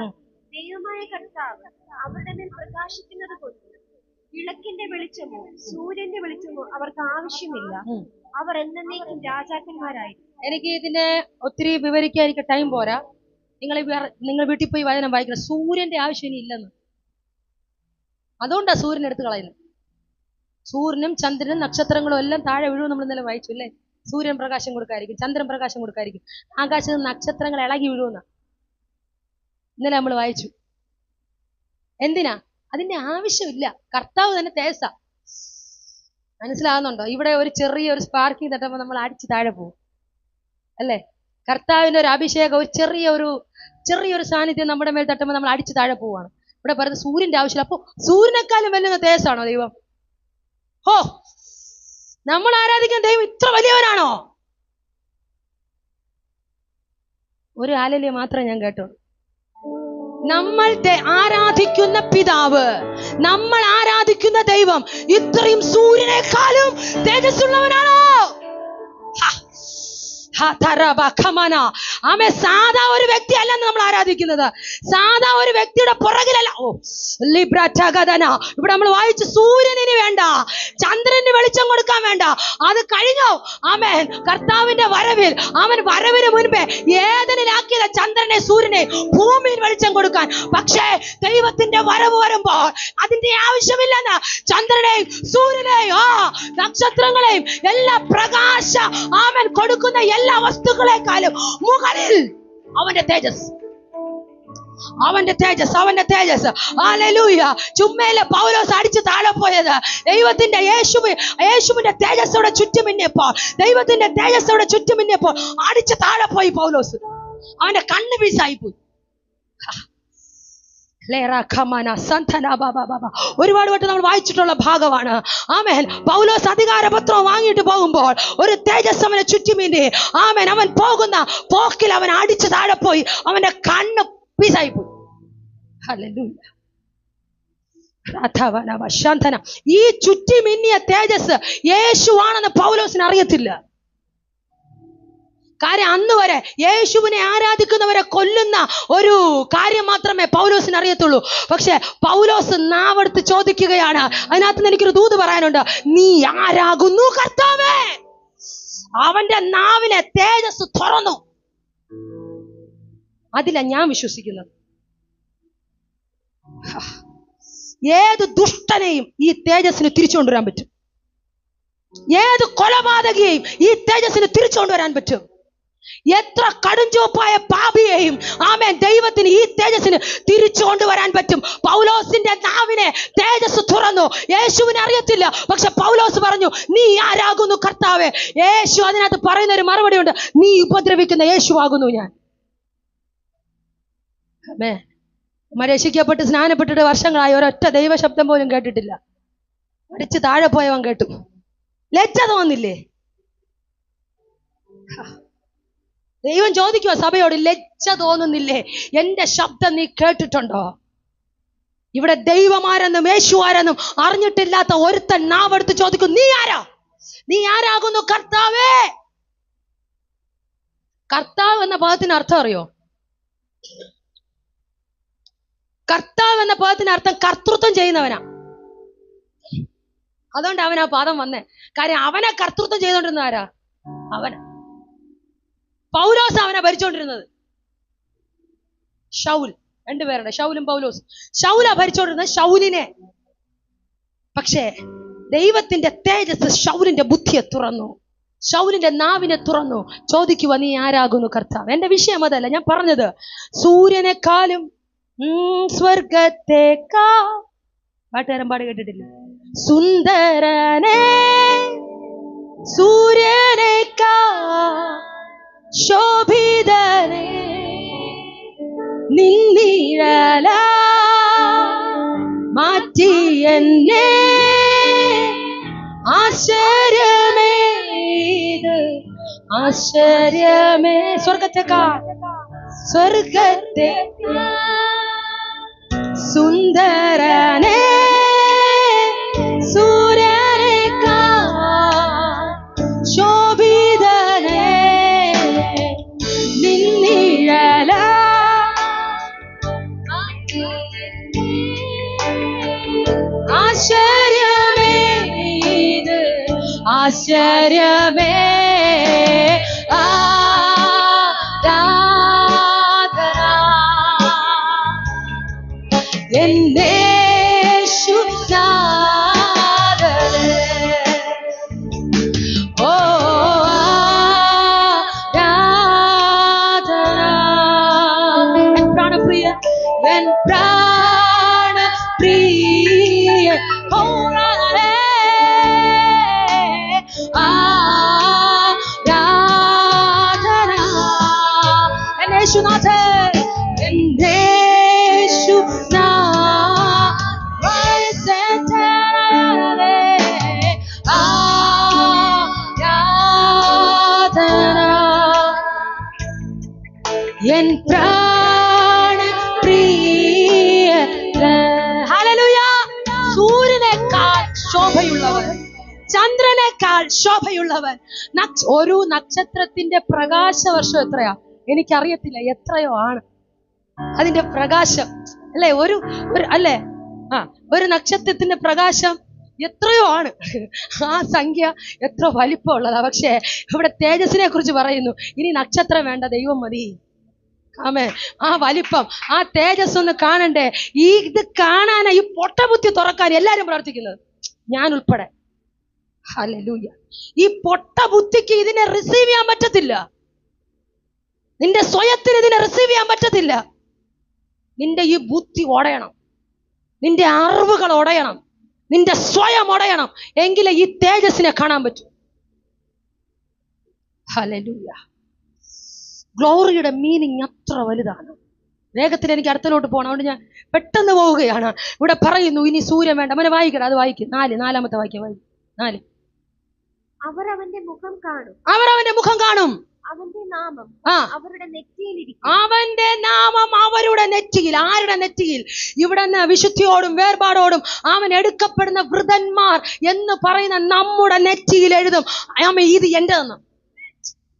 ദൈവമായ കർത്താവ് അവരുടെ മേൽ പ്രകാശിക്കുന്നത് കൊണ്ട് വിളക്കിന്റെ വെളിച്ചമോ സൂര്യന്റെ വെളിച്ചമോ അവർക്ക് ആവശ്യമില്ല. അവർ എന്നേക്കും രാജാക്കന്മാരായിരിക്കും. എനിക്ക് ഇതിനെ ഒത്തിരി വിവരിക്കാൻ എനിക്ക് ടൈം പോരാ. നിങ്ങൾ വീട്ടിൽ പോയി വചനം വായിക്കണം. സൂര്യന്റെ ആവശ്യം ഇനി ഇല്ലെന്ന്. അതുകൊണ്ടാണ് സൂര്യൻ എടുത്ത് കളയുന്നത്. സൂര്യനും ചന്ദ്രനും നക്ഷത്രങ്ങളും എല്ലാം താഴെ വീഴും. നമ്മൾ ഇന്നലെ വായിച്ചു അല്ലേ? സൂര്യൻ പ്രകാശം കൊടുക്കായിരിക്കും, ചന്ദ്രൻ പ്രകാശം കൊടുക്കായിരിക്കും, ആകാശത്ത് നക്ഷത്രങ്ങൾ ഇളകി വീഴുമെന്ന ഇന്നലെ നമ്മൾ വായിച്ചു. എന്തിനാ? അതിന്റെ ആവശ്യമില്ല. കർത്താവ് തന്നെ തേജസ്സ. മനസ്സിലാകുന്നുണ്ടോ? ഇവിടെ ഒരു ചെറിയൊരു സ്പാർക്കിങ് തട്ടുമ്പോൾ നമ്മൾ അടിച്ച് താഴെ പോകും അല്ലേ? കർത്താവിന്റെ ഒരു അഭിഷേകം, ഒരു ചെറിയൊരു സാന്നിധ്യം നമ്മുടെ മേൽ തട്ടുമ്പോൾ നമ്മൾ അടിച്ച് താഴെ പോവാണ്. ഇവിടെ പറയുന്നത് സൂര്യന്റെ ആവശ്യമില്ല. അപ്പൊ സൂര്യനേക്കാളും വലിയ തേജസ്സാണോ ദൈവം? ഹോ, നമ്മൾ ആരാധിക്കുന്ന ദൈവം ഇത്ര വലിയവനാണോ? ഒരു ഹല്ലേലൂയ മാത്രമേ ഞാൻ കേട്ടുള്ളൂ. നമ്മൾ ആരാധിക്കുന്ന പിതാവ്, നമ്മൾ ആരാധിക്കുന്ന ദൈവം ഇത്രയും സൂര്യനേക്കാളും തേജസ്സുള്ളവനാണോ? ആമേ. സാധാ ഒരു വ്യക്തി അല്ലെന്ന് നമ്മൾ ആരാധിക്കുന്നത്. സാധാ ഒരു വ്യക്തിയുടെ പുറകിലല്ല. ഇവിടെ നമ്മൾ വായിച്ചു, സൂര്യനിന് വേണ്ട, ചന്ദ്രന് വെളിച്ചം കൊടുക്കാൻ വേണ്ട, അത് കഴിഞ്ഞോ. ആമേൻ. കർത്താവിന്റെ വരവിൽ, അവൻ വരവിന് മുൻപേ ഏതനിലാക്കിയത് ചന്ദ്രനെ സൂര്യനെ ഭൂമിയിൽ വെളിച്ചം കൊടുക്കാൻ. പക്ഷേ ദൈവത്തിന്റെ വരവ് വരുമ്പോൾ അതിന്റെ ആവശ്യമില്ലെന്ന് ചന്ദ്രനെയും സൂര്യനെയും നക്ഷത്രങ്ങളെയും എല്ലാ പ്രകാശ ആമൻ കൊടുക്കുന്ന എല്ലാ വസ്തുക്കളെക്കാളും മുകളിൽ അവന്റെ തേജസ്, അവന്റെ തേജസ്, അവന്റെ തേജസ്. ഹല്ലേലൂയ. ചുമ്മയിലെ പൗലോസ് അടിച്ച് താഴെ പോയത് ദൈവത്തിന്റെ യേശുവിന്റെ തേജസ്സോടെ ചുറ്റുമിന്നിയപ്പോൾ, ദൈവത്തിന്റെ തേജസ്സോടെ ചുറ്റുമിന്നിയപ്പോൾ അടിച്ച് താഴെ പോയി പൗലോസ്. അവന്റെ കണ്ണ് വീസായിപ്പോയി. ഒരുപാട് വട്ടം നമ്മൾ വായിച്ചിട്ടുള്ള ഭാഗമാണ്. ആമേൻ. പൗലോസ് അധികാരപത്രം വാങ്ങിയിട്ട് പോകുമ്പോൾ ഒരു തേജസ് അവനെ ചുറ്റുമിന്നി. ആമേൻ. അവൻ പോകുന്ന പോക്കിൽ അവൻ അടിച്ച് താഴെ പോയി. അവന്റെ കണ്ണ് പീസായി പോയി. ഹല്ലേലൂയ. ഈ ചുറ്റിമിന്നിയ തേജസ് യേശുവാണെന്ന് പൗലോസിന് അറിയത്തില്ല. കാര്യം അന്ന് വരെ യേശുവിനെ ആരാധിക്കുന്നവരെ കൊല്ലുന്ന ഒരു കാര്യം മാത്രമേ പൗലോസിന് അറിയത്തുള്ളൂ. പക്ഷെ പൗലോസ് നാവെടുത്ത് ചോദിക്കുകയാണ്. അതിനകത്ത് നിന്ന് എനിക്കൊരു ദൂത് പറയാനുണ്ട്. നീ ആരാകുന്നു കർത്താവേ? അവന്റെ നാവിനെ തേജസ് തുറന്നു. അതിലാ ഞാൻ വിശ്വസിക്കുന്നത്. ഏത് ദുഷ്ടനെയും ഈ തേജസ്സിന് തിരിച്ചുകൊണ്ടുവരാൻ പറ്റും. ഏത് കൊലപാതകയെയും ഈ തേജസ്സിന് തിരിച്ചുകൊണ്ടുവരാൻ പറ്റും. എത്ര കടുംചുവപ്പായ പാപിയെയും ആമേൻ ദൈവത്തിന് ഈ തേജസ്സിന് തിരിച്ചു കൊണ്ടുവരാൻ പറ്റും. പൗലോസിന്റെ നാവിനെ തേജസ് തുറന്നു. യേശുവിനെ അറിയത്തില്ല. പക്ഷെ പൗലോസ് പറഞ്ഞു, നീ ആരാകുന്നു കർത്താവേ? യേശു അതിനകത്ത് പറയുന്ന ഒരു മറുപടി ഉണ്ട്. നീ ഉപദ്രവിക്കുന്ന യേശുവാകുന്നു ഞാൻ. രക്ഷിക്കപ്പെട്ട് സ്നാനപ്പെട്ടിട്ട് വർഷങ്ങളായി ഒരൊറ്റ ദൈവശബ്ദം പോലും കേട്ടിട്ടില്ല. അടിച്ച് താഴെ പോയവൻ കേട്ടു. ലജ്ജ തോന്നില്ലേ? ദൈവം ചോദിക്കുക സഭയോട്, ലജ്ജ തോന്നുന്നില്ലേ? എന്റെ ശബ്ദം നീ കേട്ടിട്ടുണ്ടോ? ഇവിടെ ദൈവമാരെന്നും യേശുവാരെന്നും അറിഞ്ഞിട്ടില്ലാത്ത ഒരുത്തൻ നാവെടുത്ത് ചോദിക്കും, നീ ആരാ? നീ ആരാകുന്നു കർത്താവേ? കർത്താവ് എന്ന പദത്തിന് അർത്ഥം അറിയോ? കർത്താവ് എന്ന പദത്തിന് അർത്ഥം കർത്തൃത്വം ചെയ്യുന്നവനാ. അതുകൊണ്ട് അവൻ ആ പദം വന്നേ. കാര്യം അവനെ കർത്തൃത്വം ചെയ്തോണ്ടിരുന്ന ആരാ? അവന്. പൗലോസ് അവനെ ഭരിച്ചോണ്ടിരുന്നത്. ശൗൽ, രണ്ടുപേരുടെ, ശൗലും പൗലോസ്. ശൗല ഭരിച്ചോണ്ടിരുന്നത് ശൗലിനെ. പക്ഷേ ദൈവത്തിന്റെ തേജസ് ശൗലിന്റെ ബുദ്ധിയെ തുറന്നു, ശൗലിന്റെ നാവിനെ തുറന്നു. ചോദിക്കുക, നീ ആരാകുന്നു കർത്താവ്? എന്റെ വിഷയം അതല്ല, ഞാൻ പറഞ്ഞത് സൂര്യനെക്കാളും സ്വർഗത്തേക്കാ, പാട്ടുകാരൻ പാട് കേട്ടിട്ടില്ല? സുന്ദരനെ സൂര്യനേക്കാ ശോഭിതനെ നിന്നിഴല മാറ്റി എന്നെ, ആശ്ചര്യമേ ഇത് ആശ്ചര്യമേ. സ്വർഗത്തേക്കാ, സ്വർഗത്തേക്കാ സുന്ദരനെ സൂര്യനേക്കാ ശോഭിതനെ നിന്നിഴല ആശ്ചര്യമേ ഇത് ആശ്ചര്യമേ. സൂര്യനേക്കാൾ ശോഭയുള്ളവൻ, ചന്ദ്രനേക്കാൾ ശോഭയുള്ളവൻ. ഒരു നക്ഷത്രത്തിന്റെ പ്രകാശ വർഷം എത്രയാ എനിക്കറിയത്തില്ല, എത്രയോ ആണ് അതിന്റെ പ്രകാശം, അല്ലെ? ഒരു അല്ലെ ഒരു നക്ഷത്രത്തിന്റെ പ്രകാശം എത്രയോ ആണ്. ആ സംഖ്യ എത്ര വലിപ്പമുള്ളതാ. പക്ഷേ ഇവിടെ തേജസ്സിനെ കുറിച്ച് പറയുന്നു, ഇനി നക്ഷത്രം വേണ്ട, ദൈവം മതി. ആമേൻ. ആ വലിപ്പം, ആ തേജസ് ഒന്ന് കാണണ്ടേ? ഇത് കാണാനാ ഈ പൊട്ടബുദ്ധി തുറക്കാൻ എല്ലാരും പ്രാർത്ഥിക്കുന്നത്, ഞാൻ ഉൾപ്പെടെ. ഹല്ലേലൂയ. ഈ പൊട്ടബുദ്ധിക്ക് ഇതിനെ റിസീവ് ചെയ്യാൻ പറ്റത്തില്ല. നിന്റെ സ്വയത്തിന് ഇതിനെ റിസീവ് ചെയ്യാൻ പറ്റത്തില്ല. നിന്റെ ഈ ബുദ്ധി ഉടയണം, നിന്റെ അറിവുകൾ ഉടയണം, നിന്റെ സ്വയം ഉടയണം, എങ്കിലേ ഈ തേജസ്സിനെ കാണാൻ പറ്റും. ഹല്ലേലൂയ. ഗ്ലോറിയുടെ മീനിങ് അത്ര വലുതാണ്. വേഗത്തിൽ എനിക്ക് അടുത്തലോട്ട് പോകണം, അതുകൊണ്ട് ഞാൻ പെട്ടെന്ന് പോവുകയാണ്. ഇവിടെ പറയുന്നു, ഇനി സൂര്യൻ വേണ്ട. അവനെ വായിക്കണം, അത് വായിക്കും. നാലാമത്തെ വാക്യം വായിക്കും. 4. അവർ അവന്റെ മുഖം കാണും, അവന്റെ മുഖം കാണും, അവന്റെ നാമം അവരുടെ നെറ്റിയിലിരിക്കും. അവന്റെ നാമം അവരുടെ നെറ്റിയിൽ. ആരുടെ നെറ്റിയിൽ? ഇവിടെ നിന്ന് വിശുദ്ധിയോടും വേർപാടോടും അവൻ എടുക്കപ്പെടുന്ന വൃതന്മാർ എന്ന് പറയുന്ന നമ്മുടെ നെറ്റിയിൽ എഴുതും. ഇത് എന്റെന്ന്.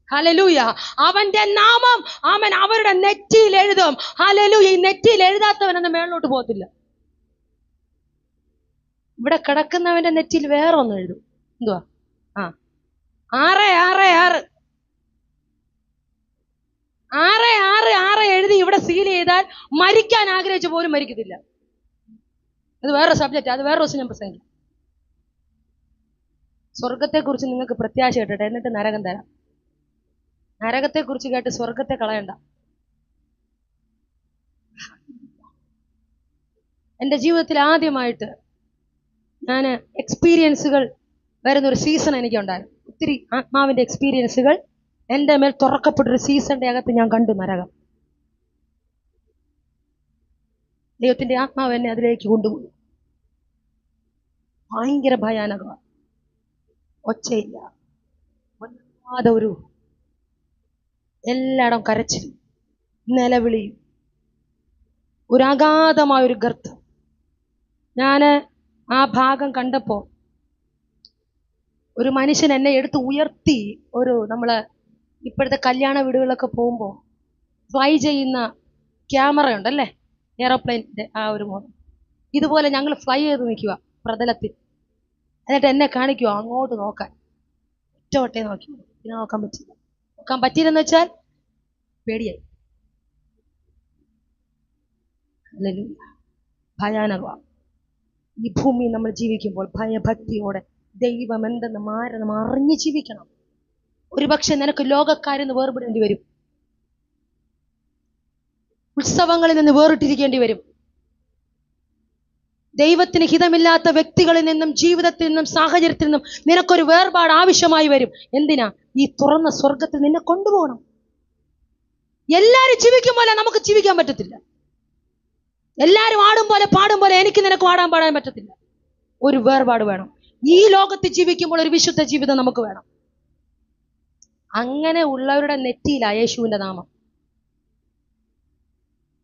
ഹല്ലേലൂയ. അവന്റെ നാമം അവൻ അവരുടെ നെറ്റിയിൽ എഴുതും. ഹല്ലേലൂയ. ഈ നെറ്റിയിൽ എഴുതാത്തവനൊന്നും മേളിലോട്ട് പോകത്തില്ല. ഇവിടെ കിടക്കുന്നവന്റെ നെറ്റിയിൽ വേറെ ഒന്നും എഴുതും. എന്തുവാ? 666 എഴുതി ഇവിടെ സീൽ ചെയ്താൽ മരിക്കാൻ ആഗ്രഹിച്ച പോലും മരിക്കത്തില്ല. അത് വേറെ സബ്ജക്റ്റ്, അത് വേറെ ദിവസം ഞാൻ പ്രസംഗിക്കും. സ്വർഗത്തെ കുറിച്ച് നിങ്ങൾക്ക് പ്രത്യാശ കേട്ടെ, എന്നിട്ട് നരകം തരാം. നരകത്തെ കുറിച്ച് കേട്ട് സ്വർഗത്തെ കളയണ്ട. എൻ്റെ ജീവിതത്തിൽ ആദ്യമായിട്ട് ഞാൻ എക്സ്പീരിയൻസുകൾ വരുന്നൊരു സീസൺ എനിക്കുണ്ടായിരുന്നു. ഒത്തിരി ആത്മാവിന്റെ എക്സ്പീരിയൻസുകൾ എൻ്റെ മേൽ തുറക്കപ്പെട്ടൊരു സീസണിന്റെ അകത്ത് ഞാൻ കണ്ടു നരകം. ദൈവത്തിന്റെ ആത്മാവ് എന്നെ അതിലേക്ക് കൊണ്ടുപോയി. ഭയങ്കര ഭയാനകമാണ്. ഒച്ചയില്ല, വല്ലാതെ ഒരു എല്ലായിടം കരച്ചിലും നിലവിളിയും, ഒരു അഗാധമായൊരു ഗർത്തം. ഞാൻ ആ ഭാഗം കണ്ടപ്പോ ഒരു മനുഷ്യൻ എന്നെ എടുത്ത് ഉയർത്തി, നമ്മള് ഇപ്പോഴത്തെ കല്യാണ വീടുകളിലൊക്കെ പോകുമ്പോൾ ഫ്ലൈ ചെയ്യുന്ന ക്യാമറ ഉണ്ടല്ലേ, എയറോപ്ലെയിനിന്റെ ആ ഒരു മോഡൽ, ഇതുപോലെ ഞങ്ങൾ ഫ്ലൈ ചെയ്ത് നിൽക്കുക പ്രതലത്തിൽ. എന്നിട്ട് എന്നെ കാണിക്കുക അങ്ങോട്ട് നോക്കാൻ. ഒറ്റ നോക്കി, പിന്നെ നോക്കാൻ പറ്റിയില്ലെന്ന് വെച്ചാൽ പേടിയായി. ഭയാനകമാണ്. ഈ ഭൂമി നമ്മൾ ജീവിക്കുമ്പോൾ ഭയഭക്തിയോടെ ദൈവം എന്തെന്ന് മാറണം അറിഞ്ഞ് ജീവിക്കണം. ഒരുപക്ഷെ നിനക്ക് ലോകക്കാരെന്ന് വേർപെടേണ്ടി വരും, ഉത്സവങ്ങളിൽ നിന്ന് വേറിട്ടിരിക്കേണ്ടി വരും, ദൈവത്തിന് ഹിതമില്ലാത്ത വ്യക്തികളിൽ നിന്നും ജീവിതത്തിൽ നിന്നും സാഹചര്യത്തിൽ നിന്നും നിനക്കൊരു വേർപാട് ആവശ്യമായി വരും. എന്തിനാ? ഈ തുറന്ന സ്വർഗത്തിൽ നിന്നെ കൊണ്ടുപോകണം. എല്ലാരും ജീവിക്കും പോലെ നമുക്ക് ജീവിക്കാൻ പറ്റത്തില്ല. എല്ലാരും ആടും പോലെ പാടും പോലെ എനിക്ക് നിനക്ക് പാടാൻ പറ്റത്തില്ല. ഒരു വേർപാട് വേണം. ഈ ലോകത്ത് ജീവിക്കുമ്പോൾ ഒരു വിശുദ്ധ ജീവിതം നമുക്ക് വേണം. അങ്ങനെ ഉള്ളവരുടെ നെറ്റിയിലാ യേശുവിന്റെ നാമം.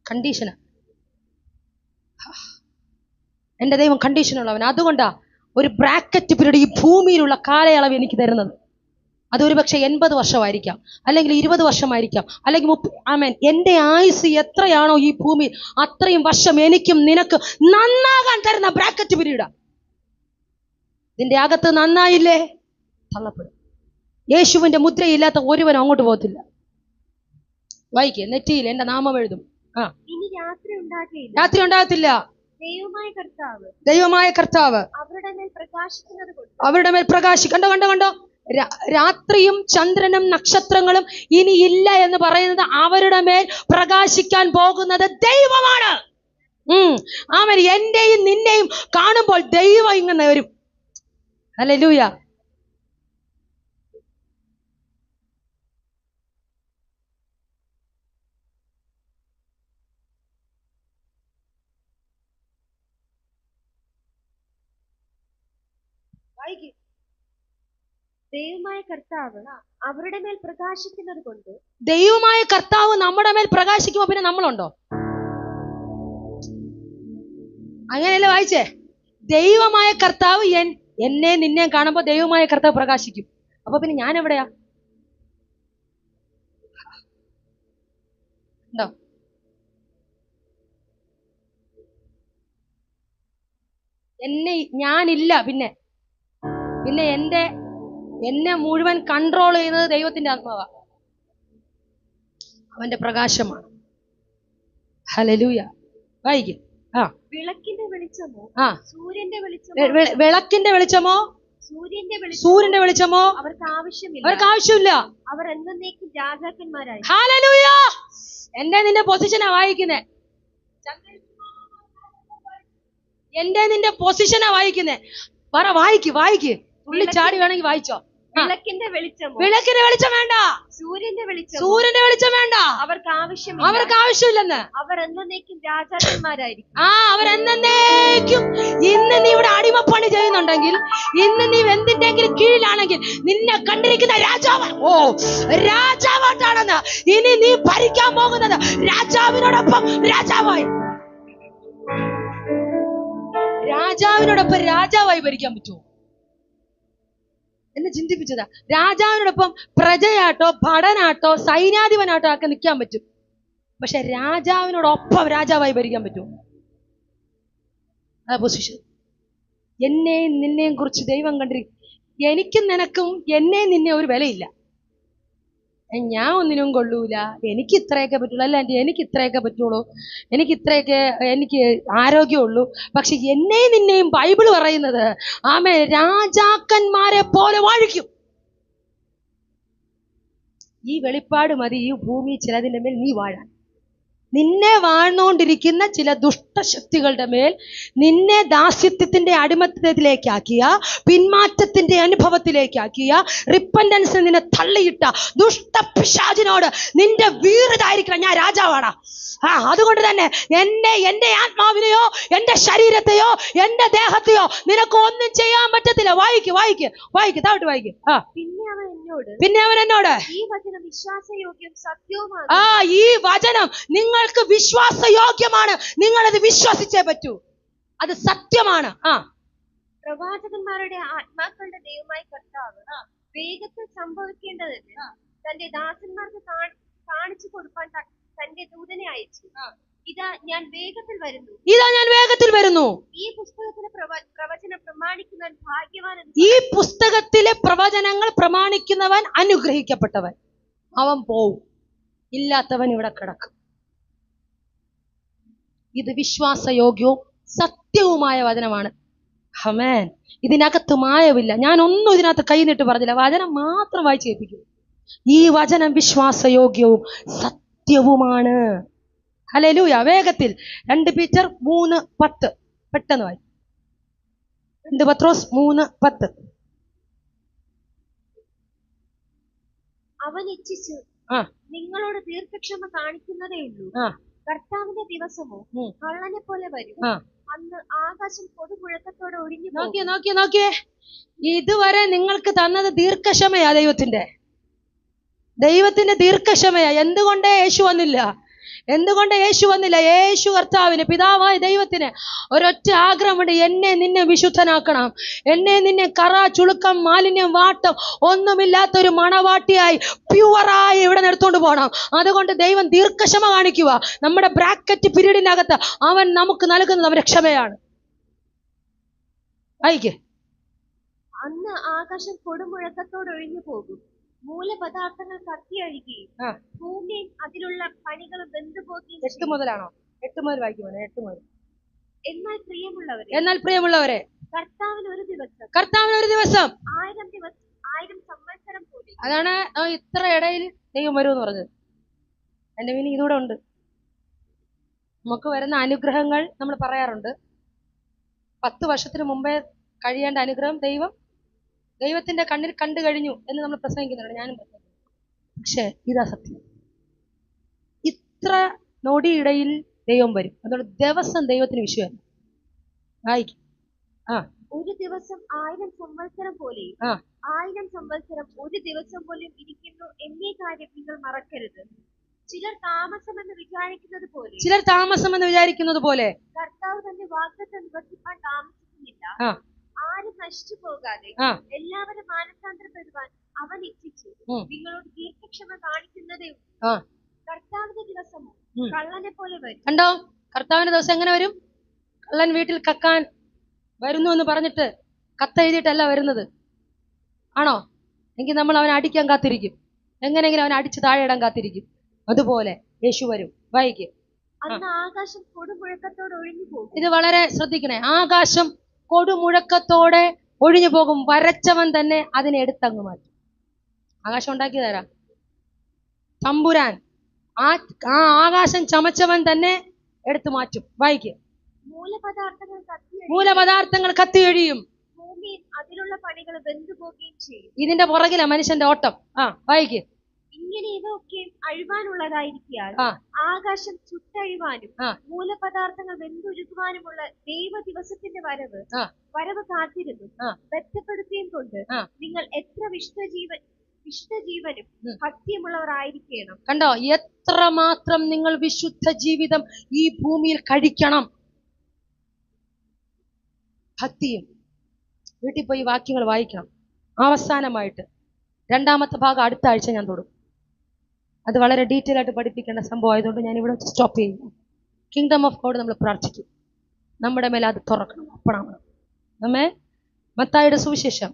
കണ്ടീഷന. എന്റെ ദൈവം കണ്ടീഷനുള്ളവൻ. അതുകൊണ്ടാ ഒരു ബ്രാക്കറ്റ് പീരീഡ് ഈ ഭൂമിയിലുള്ള കാലയളവ് എനിക്ക് തരുന്നത്. അതൊരു പക്ഷെ 80 വർഷമായിരിക്കാം, അല്ലെങ്കിൽ 20 വർഷമായിരിക്കാം, അല്ലെങ്കിൽ 30. ആമേൻ. എന്റെ ആയുസ് എത്രയാണോ ഈ ഭൂമി, അത്രയും വർഷം എനിക്കും നിനക്ക് നന്നാകാൻ തരുന്ന ബ്രാക്കറ്റ് പീരീഡാ. ഇതിന്റെ അകത്ത് നന്നായില്ലേ തള്ളപ്പെടും. യേശുവിന്റെ മുദ്രയില്ലാത്ത ഒരുവനും അങ്ങോട്ട് പോകത്തില്ല. വായിക്കേ, നെറ്റിയിൽ എന്റെ നാമം എഴുതും. ഇനി രാത്രി ഉണ്ടാകത്തില്ല. ദൈവമായ കർത്താവ് അവരുടെ മേൽ കണ്ടോ രാത്രിയും ചന്ദ്രനും നക്ഷത്രങ്ങളും ഇനി ഇല്ല എന്ന് പറയുന്നത് അവരുടെ മേൽ പ്രകാശിക്കാൻ പോകുന്നത് ദൈവമാണ്. ആമേൻ. എന്റെയും നിന്നെയും കാണുമ്പോൾ ദൈവം ഇങ്ങനെ വരും. ഹല്ലേലൂയ. ദൈവമായ കർത്താവ് അവരുടെ മേൽ പ്രകാശിക്കുന്നത് കൊണ്ട്. ദൈവമായ കർത്താവ് നമ്മുടെ മേൽ പ്രകാശിക്കുമ്പോ പിന്നെ നമ്മളുണ്ടോ? അങ്ങനെയല്ലേ വായിച്ചേ? ദൈവമായ കർത്താവ് എന്നെ നിന്നെ കാണുമ്പോ ദൈവമായ കർത്താവ് പ്രകാശിക്കും. അപ്പൊ പിന്നെ ഞാൻ എവിടെയാ? ഉണ്ടോ? ഞാനില്ല. പിന്നെ എന്നെ മുഴുവൻ കൺട്രോൾ ചെയ്യുന്നത് ദൈവത്തിന്റെ ആത്മാവാ, അവന്റെ പ്രകാശമാണ്. ഹല്ലേലൂയ. വായിക്കും. വിളക്കിന്റെ വെളിച്ചമോ സൂര്യന്റെ വെളിച്ചമോ സൂര്യന്റെ വെളിച്ചമോ അവർക്ക് ആവശ്യമില്ല. അവർ എന്നേക്കും രാജാക്കന്മാരായി. ഹല്ലേലൂയ. എന്റെ നിന്റെ പൊസിഷനാ വായിക്കുന്നേ. എന്റെ നിന്റെ പൊസിഷനാ വായിക്കുന്നേ. പറ, വായിക്ക്. തുള്ളി ചാടി വേണമെങ്കിൽ വായിച്ചോ. വിളക്കിന്റെ വെളിച്ചം വേണ്ട, സൂര്യന്റെ വെളിച്ചം വേണ്ട. അവർക്ക് ആവശ്യമില്ലെന്ന്. അവർ എന്നേക്കും രാജാക്കന്മാരായിരിക്കും. അവരെന്നേക്കും. ഇന്ന് നീ ഇവിടെ അടിമപ്പണി ചെയ്യുന്നുണ്ടെങ്കിൽ, ഇന്ന് നീ എന്തിന്റെങ്കിലും കീഴിലാണെങ്കിൽ, നിന്നെ കണ്ടിരിക്കുന്ന രാജാവായിട്ടാണെന്ന്. ഇനി നീ ഭരിക്കാൻ പോകുന്നത് രാജാവിനോടൊപ്പം രാജാവായി. രാജാവിനോടൊപ്പം രാജാവായി ഭരിക്കാൻ പറ്റുമോ? എന്നെ ചിന്തിപ്പിച്ചതാ. രാജാവിനോടൊപ്പം പ്രജയാട്ടോ ഭടനാട്ടോ സൈന്യാധിപനാട്ടോ ഒക്കെ നിൽക്കാൻ പറ്റും. പക്ഷെ രാജാവിനോടൊപ്പം രാജാവായി ഭരിക്കാൻ പറ്റുമോ? ആ പൊസിഷൻ. എന്നെയും നിന്നെയും കുറിച്ച് ദൈവം കണ്ടിരിക്കും. എനിക്കും നിനക്കും എന്നെയും നിന്നെ ഒരു വിലയില്ല. ഞാൻ ഒന്നിനും കൊള്ളൂല, എനിക്ക് ഇത്രയൊക്കെ പറ്റുള്ളൂ, അല്ല ആൻറ്റി എനിക്ക് ഇത്രയൊക്കെ പറ്റുള്ളൂ, എനിക്ക് ആരോഗ്യമുള്ളൂ. പക്ഷെ എന്നെയും നിന്നെയും ബൈബിൾ പറയുന്നത് രാജാക്കന്മാരെ പോലെ വാഴിക്കും. ഈ വെളിപ്പാട് മതി ഈ ഭൂമി ചിലതിന്റെ മേൽ നീ വാഴാൻ. നിന്നെ വാഴ്ന്നുകൊണ്ടിരിക്കുന്ന ചില ദുഷ്ടശക്തികളുടെ മേൽ നിന്നെ ദാസ്യത്വത്തിന്റെ അടിമത്തത്തിലേക്കാക്കിയ, പിന്മാറ്റത്തിന്റെ അനുഭവത്തിലേക്കാക്കിയ, റിപ്പന്റൻസ് നിന്നെ തള്ളിയിട്ട ദുഷ്ടപിശാചിനോട് നിന്റെ വീറിതായിരിക്കണം. ഞാൻ രാജാവാണ്. അതുകൊണ്ട് തന്നെ എന്റെ ആത്മാവിനെയോ എന്റെ ശരീരത്തെയോ എന്റെ ദേഹത്തെയോ നിനക്ക് ഒന്നും ചെയ്യാൻ പറ്റത്തില്ല. വായിക്ക് താഴോട്ട് വായിക്ക്. പിന്നെ അവൻ എന്നോട് ഈ വചനം നിങ്ങൾക്ക് വിശ്വാസയോഗ്യമാണ്, നിങ്ങളത് വിശ്വസിച്ചേ പറ്റൂ, അത് സത്യമാണ്. പ്രവാചകന്മാരുടെ ആത്മാക്കളുടെ ദൈവമായ കർത്താവ് വേഗത്തിൽ സംഭവിക്കേണ്ടതെന്ന് തന്റെ ദാസന്മാർക്ക് കാണിച്ചു കൊടുക്കാൻ തന്റെ ദൂതനെ അയച്ചു. ഇതാ ഞാൻ വേഗത്തിൽ വരുന്നു. ഈ പുസ്തകത്തിലെ പ്രവചനം പ്രമാണിക്കുന്നവൻ ഭാഗ്യവാൻ. ഈ പുസ്തകത്തിലെ പ്രവചനങ്ങൾ പ്രമാണിക്കുന്നവൻ അനുഗ്രഹിക്കപ്പെട്ടവൻ. അവൻ പോവും, ഇല്ലാത്തവൻ ഇവിടെ കിടക്കും. ഇത് വിശ്വാസയോഗ്യവും സത്യവുമായ വചനമാണ്. ആമേൻ. ഇതിനകത്ത് മായവില്ല. ഞാനൊന്നും ഇതിനകത്ത് കൈനിട്ട് പറഞ്ഞില്ല, വചനം മാത്രം വായിച്ച് കേൾപ്പിക്കും. ഈ വചനം വിശ്വാസയോഗ്യവും സത്യവുമാണ്. ഹല്ലേലൂയ. വേഗത്തിൽ 2 പീറ്റർ 3:10 പെട്ടെന്ന് വായി. 2 പത്രോസ് 3:10. അവൻ ഇച്ഛിച്ചു ആ നിങ്ങളോട് ദീർഘക്ഷമ കാണിക്കുന്നതേ ഉള്ളൂ. ആ കർത്താവിന്റെ ദിവസമോ ഉം. കള്ളനെ പോലെ വരും. ആ അന്ന് ആകാശം കൊടുമുഴക്കത്തോടെ ഒഴിഞ്ഞു പോകും. നോക്കിയേ നോക്കിയേ നോക്കിയേ, ഇതുവരെ നിങ്ങൾക്ക് തന്നത് ദീർഘക്ഷമയാ. ദൈവത്തിന്റെ ദീർഘക്ഷമയാ. എന്തുകൊണ്ട് യേശു വന്നില്ല? യേശു കർത്താവിന്, പിതാവായ ദൈവത്തിന് ഒരൊറ്റ ആഗ്രഹമുണ്ട്: എന്നെ നിന്നെ വിശുദ്ധനാക്കണം. എന്നെ നിന്നെ കറ, ചുളുക്കം, മാലിന്യം, വാട്ടം ഒന്നുമില്ലാത്തൊരു മണവാട്ടിയായി, പ്യുവറായി ഇവിടെ എടുത്തോണ്ട് പോകണം. അതുകൊണ്ട് ദൈവം ദീർഘക്ഷമ കാണിക്കുക. നമ്മുടെ ബ്രാക്കറ്റ് പീരീഡിനകത്ത് അവൻ നമുക്ക് നൽകുന്നത് അവന്റെ ക്ഷമയാണ്. വായിക്കേ. അന്ന് ആകാശം കൊടുമുഴക്കത്തോടെ ഒഴിഞ്ഞു പോകും. മൂലപദാർത്ഥങ്ങൾ കത്തിയഴുകയും ഭൂമിയും അതിലുള്ള പണികളും വെന്തുപോകുകയും 8 മുതലാണോ? 8 മുതൽ വായിക്കുമോ? 8 മുതൽ. എന്നാൽ പ്രിയമുള്ളവരെ, കർത്താവിന് ഒരു ദിവസം 1000 സംവത്സരം പോലെ. അതാണ് ഇത്ര ഇടയിൽ ദൈവം വരുമെന്ന് പറഞ്ഞത്. എന്റെ പിന്നെ ഇതൂടെ ഉണ്ട്. നമുക്ക് വരുന്ന അനുഗ്രഹങ്ങൾ നമ്മൾ പറയാറുണ്ട്. 10 വർഷത്തിന് മുമ്പേ കഴിയേണ്ട അനുഗ്രഹം ദൈവത്തിന്റെ കണ്ണിൽ കണ്ടു കഴിഞ്ഞു എന്ന് നമ്മൾ പ്രസംഗിക്കുന്നുണ്ട്. ഞാനും പ്രസംഗിക്കുന്നു. പക്ഷേ ഇതാ സത്യം. ഇത്ര നൊടിയിടയിൽ ദൈവം വരും. അതുകൊണ്ട് ദിവസം ദൈവത്തിന് വിഷയമല്ല. വായിക്കും. ഒരു ദിവസം 1000 സംവത്സരം പോലെ, 1000 സംവത്സരം ഒരു ദിവസം പോലും ഇരിക്കുന്നു എന്നീ കാര്യം നിങ്ങൾ മറക്കരുത്. ചിലർ താമസമെന്ന് വിചാരിക്കുന്നത് പോലെ കർത്താവ് തന്റെ വാഗ്ദത്തം നിവർത്തിപ്പാൻ താമസിക്കുന്നില്ല. ആരും നശിച്ചു പോകാതെ എല്ലാവരും മാനസാന്തരപ്പെടുവാൻ അവൻ ഇച്ഛിച്ചു നിങ്ങളോട് ദീർഘക്ഷമ കാണിക്കുന്നതേ ഉള്ളൂ. കർത്താവിന്റെ ദിവസമോ കള്ളനെ പോലെ വരും. കണ്ടോ? കർത്താവിന്റെ ദിവസം എങ്ങനെ വരും? കള്ളൻ വീട്ടിൽ കക്കാൻ വരുന്നു എന്ന് പറഞ്ഞിട്ട് കത്തെഴുതിയിട്ടല്ല വരുന്നത്. ആണോ? എങ്കിൽ നമ്മൾ അവനെ അടിക്കാൻ കാത്തിരിക്കും. എങ്ങനെയെങ്കിലും അവനെ അടിച്ച് താഴെ ഇടാൻ കാത്തിരിക്കും. അതുപോലെ യേശു വരും. വായിക്കും. അന്ന് ആകാശം കൊടുമുഴക്കത്തോടെ ഒഴിഞ്ഞു പോകും. ഇത് വളരെ ശ്രദ്ധിക്കണേ. ആകാശം കൊടുമുഴക്കത്തോടെ ഒഴിഞ്ഞു പോകും. വരച്ചവൻ തന്നെ അതിനെ എടുത്തങ്ങ് മാറ്റും. ആകാശം ഉണ്ടാക്കി തരാം. തമ്പുരാൻ ആ ആകാശം ചമച്ചവൻ തന്നെ എടുത്തു മാറ്റും. വായിക്കും. മൂലപദാർത്ഥങ്ങൾ കത്തിയൊഴിയും. ഭൂമിയും അതിലുള്ള പണികൾ വെന്തുപോകുകയും ചെയ്യും. ഇതിന്റെ പുറകിലാ മനുഷ്യന്റെ ഓട്ടം. വായിക്കും. ഇങ്ങനെ ഇതൊക്കെ അഴിവാനുള്ളതായിരിക്കാൻ ആകാശം ചുട്ടഴിവാനും മൂലപദാർത്ഥങ്ങൾ വെന്തുരുക്കുവാനുമുള്ള ദൈവ ദിവസത്തിന്റെ വരവ് കാത്തിരുന്നു ബന്ധപ്പെടുത്തിയും കൊണ്ട് നിങ്ങൾ എത്ര വിശുദ്ധജീവനും ഭക്തിയുമുള്ളവർ ആയിരിക്കണം. കണ്ടോ? എത്രമാത്രം നിങ്ങൾ വിശുദ്ധ ജീവിതം ഈ ഭൂമിയിൽ കഴിക്കണം. ഭക്തിയും. വീട്ടിൽ പോയി വാക്യങ്ങൾ വായിക്കണം. അവസാനമായിട്ട് 2ാമത്തെ ഭാഗം അടുത്ത ആഴ്ച ഞാൻ തൊടും. അത് വളരെ ഡീറ്റെയിൽ ആയിട്ട് പഠിപ്പിക്കേണ്ട സംഭവം ആയതുകൊണ്ട് ഞാൻ ഇവിടെ സ്റ്റോപ്പ് ചെയ്യുന്നു. കിങ്ഡം ഓഫ് ഗോഡ് നമ്മൾ പ്രാർത്ഥിക്കും. നമ്മുടെ മേലെ അത് തുറക്കണം, ഒപ്പണാവണം. നമ്മെ മത്തായിയുടെ സുവിശേഷം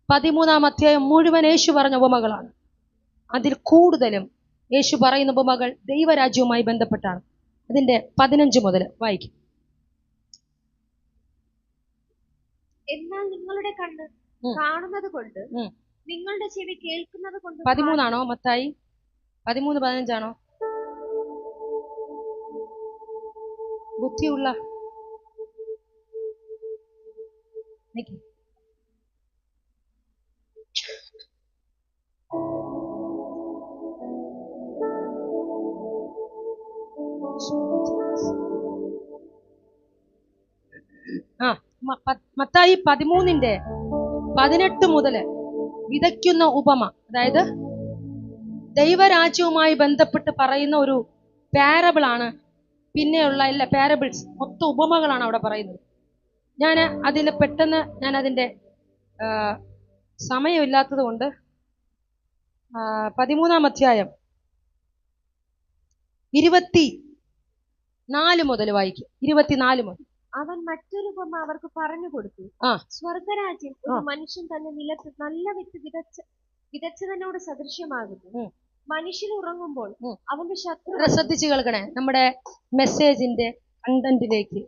13-ാം അധ്യായം മുഴുവൻ യേശു പറഞ്ഞ ഉപമകളാണ്. അതിൽ കൂടുതലും യേശു പറയുന്ന ഉപമകൾ ദൈവരാജ്യവുമായി ബന്ധപ്പെട്ടാണ്. അതിന്റെ 15 മുതൽ വായിക്കും. എന്നാൽ നിങ്ങളുടെ കണ്ണ് കാണുന്നത് കൊണ്ട് നിങ്ങളുടെ ചെവി കേൾക്കുന്നത് കൊണ്ട്. 13 ആണോ മത്തായി? 13-15 ആണോ? ബുദ്ധിയുള്ള മത്തായി 13-18 മുതൽ വിതയ്ക്കുന്ന ഉപമ, അതായത് ദൈവരാജ്യവുമായി ബന്ധപ്പെട്ട് പറയുന്ന ഒരു പാരബിളാണ്. പിന്നെയുള്ള എല്ലാ പാരബിൾസ് മൊത്തം ഉപമകളാണ് അവിടെ പറയുന്നത്. ഞാൻ അതിൽ പെട്ടെന്ന് ഞാൻ അതിൻ്റെ സമയമില്ലാത്തത് കൊണ്ട് 13-ാം അധ്യായം 24 മുതൽ വായിക്കും. 24 മുതൽ. അവൻ മറ്റൊരു ഉപമ അവർക്ക് പറഞ്ഞു കൊടുത്തു. സ്വർഗരാജ്യം ഒരു മനുഷ്യൻ തന്നെ നിലത്ത് നല്ല വിത്ത് വിതച്ചതിനോട് സദൃശ്യമാകുന്നു. മനുഷ്യൻ ഉറങ്ങുമ്പോൾ അവന്റെ ശത്രു. ശ്രദ്ധിച്ചു കേൾക്കണേ. നമ്മുടെ മെസ്സേജിന്റെ കണ്ടന്റിലേക്ക്,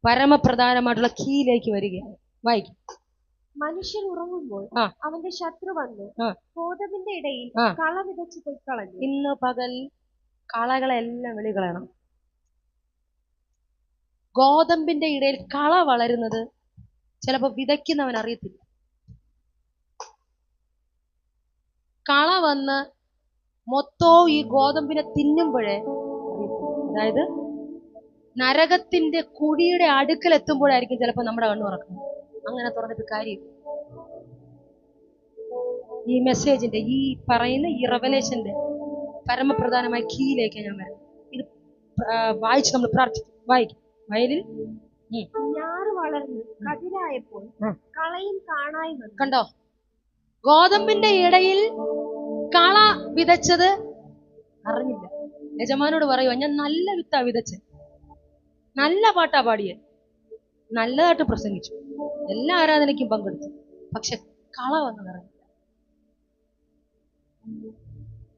പരമപ്രധാനമായിട്ടുള്ള കീയിലേക്ക് വരികയാണ്. വായിക്കും. മനുഷ്യൻ ഉറങ്ങുമ്പോൾ അവന്റെ ശത്രു വന്നു ഗോതമ്പിന്റെ ഇടയിൽ കള വിതച്ച് പൊയ്ക്കളഞ്ഞു. ഇന്ന് പകൽ കളകളെല്ലാം വെളികളയണം. ഗോതമ്പിന്റെ ഇടയിൽ കള വളരുന്നത് ചിലപ്പോ വിതയ്ക്കുന്നവൻ അറിയത്തില്ല. കള വന്ന് മൊത്തവും ഈ ഗോതമ്പിനെ തിന്നുമ്പോഴേ, അതായത് നരകത്തിന്റെ കുഴിയുടെ അടുക്കൽ എത്തുമ്പോഴായിരിക്കും ചിലപ്പോ നമ്മുടെ കണ്ണു തുറക്കുന്നത്. അങ്ങനെ തുറന്നിട്ട് കാര്യം. ഈ മെസ്സേജിന്റെ, ഈ പറയുന്ന ഈ റെവലേഷന്റെ പരമപ്രധാനമായ കീയിലേക്ക് ഞാൻ വരാം. ഇത് വായിച്ച് നമ്മൾ പ്രാർത്ഥിക്കും. വായിക്കും. വയലിൽ ഞാറ് വളർന്ന് കതിരായപ്പോൾ കളയും കാണായി വന്നു. കണ്ടോ? ഗോതമ്പിന്റെ ഇടയിൽ കള വിതച്ചത് അറിഞ്ഞില്ല. യജമാനോട് പറയുക, ഞാൻ നല്ല വിത്താ വിതച്ച്, നല്ല പാട്ടാ പാടിയെ, നല്ലതായിട്ട് പ്രസംഗിച്ചു, എല്ലാ ആരാധനയ്ക്കും പങ്കെടുത്തു, പക്ഷെ കള വന്നത് അറിഞ്ഞില്ല.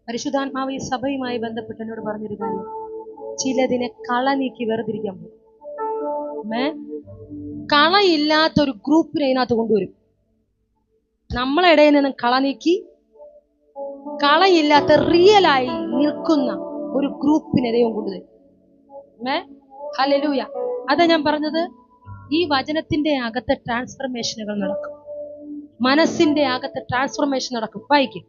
പരിശുദ്ധാത്മാവ് ഈ സഭയുമായി ബന്ധപ്പെട്ട് എന്നോട് പറഞ്ഞൊരു കാര്യം, ചിലതിനെ കള നീക്കി വേർതിരിക്കാൻ പോകും. കളയില്ലാത്തൊരു ഗ്രൂപ്പിനെ ഇതിനകത്ത് കൊണ്ടുവരും. നമ്മളെ ഇടയിൽ നിന്ന് കള നീക്കി കളയില്ലാത്ത റിയലായി നിൽക്കുന്ന ഒരു ഗ്രൂപ്പിനെ ദൈവം കൊണ്ടുവരും. ഹല്ലേലൂയ. അതാ ഞാൻ പറഞ്ഞത്, ഈ വചനത്തിന്റെ അകത്ത് ട്രാൻസ്ഫർമേഷനുകൾ നടക്കും. മനസ്സിന്റെ അകത്ത് ട്രാൻസ്ഫർമേഷൻ നടക്കും. വായിക്കും.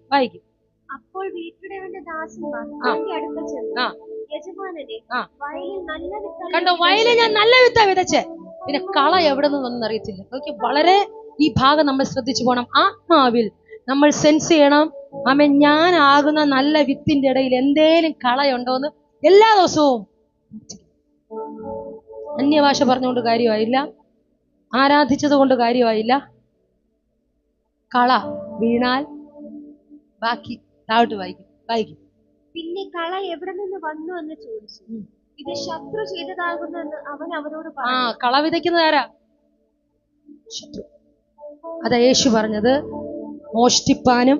അപ്പോൾ വീട്ടുടയവന്റെ ദാസന്മാർ അവന്റെ അടുക്കൽ ചെന്നു, യജമാനനെ, വയലിൽ നല്ല വിത്ത്. കണ്ടോ? വയലിൽ ഞാൻ നല്ല വിത്ത വിതച്ചേ, പിന്നെ കള എവിടെ നിന്നൊന്നും അറിയത്തില്ല. നോക്കി, വളരെ ഈ ഭാഗം നമ്മൾ ശ്രദ്ധിച്ചു പോകണം. ആത്മാവിൽ നമ്മൾ സെൻസ് ചെയ്യണം. ആമേൻ. ഞാനാകുന്ന നല്ല വിത്തിന്റെ ഇടയിൽ എന്തേലും കളയുണ്ടോന്ന് എല്ലാ ദിവസവും. അന്യഭാഷ പറഞ്ഞുകൊണ്ട് കാര്യമായില്ല, ആരാധിച്ചത് കൊണ്ട് കാര്യമായില്ല. കള വീണാൽ ബാക്കി താഴോട്ട് വായിക്കും. പിന്നെ കള എവിടെ നിന്ന് വന്നു എന്ന് ചോദിച്ചു. ഇത് ശത്രു ചെയ്തതാകുന്നു എന്ന് അവൻ അവരോട് പറഞ്ഞു. കള വിതയ്ക്കുന്നത് ആരാ? ശത്രു. അതാ യേശു പറഞ്ഞത്, മോഷ്ടിപ്പാനും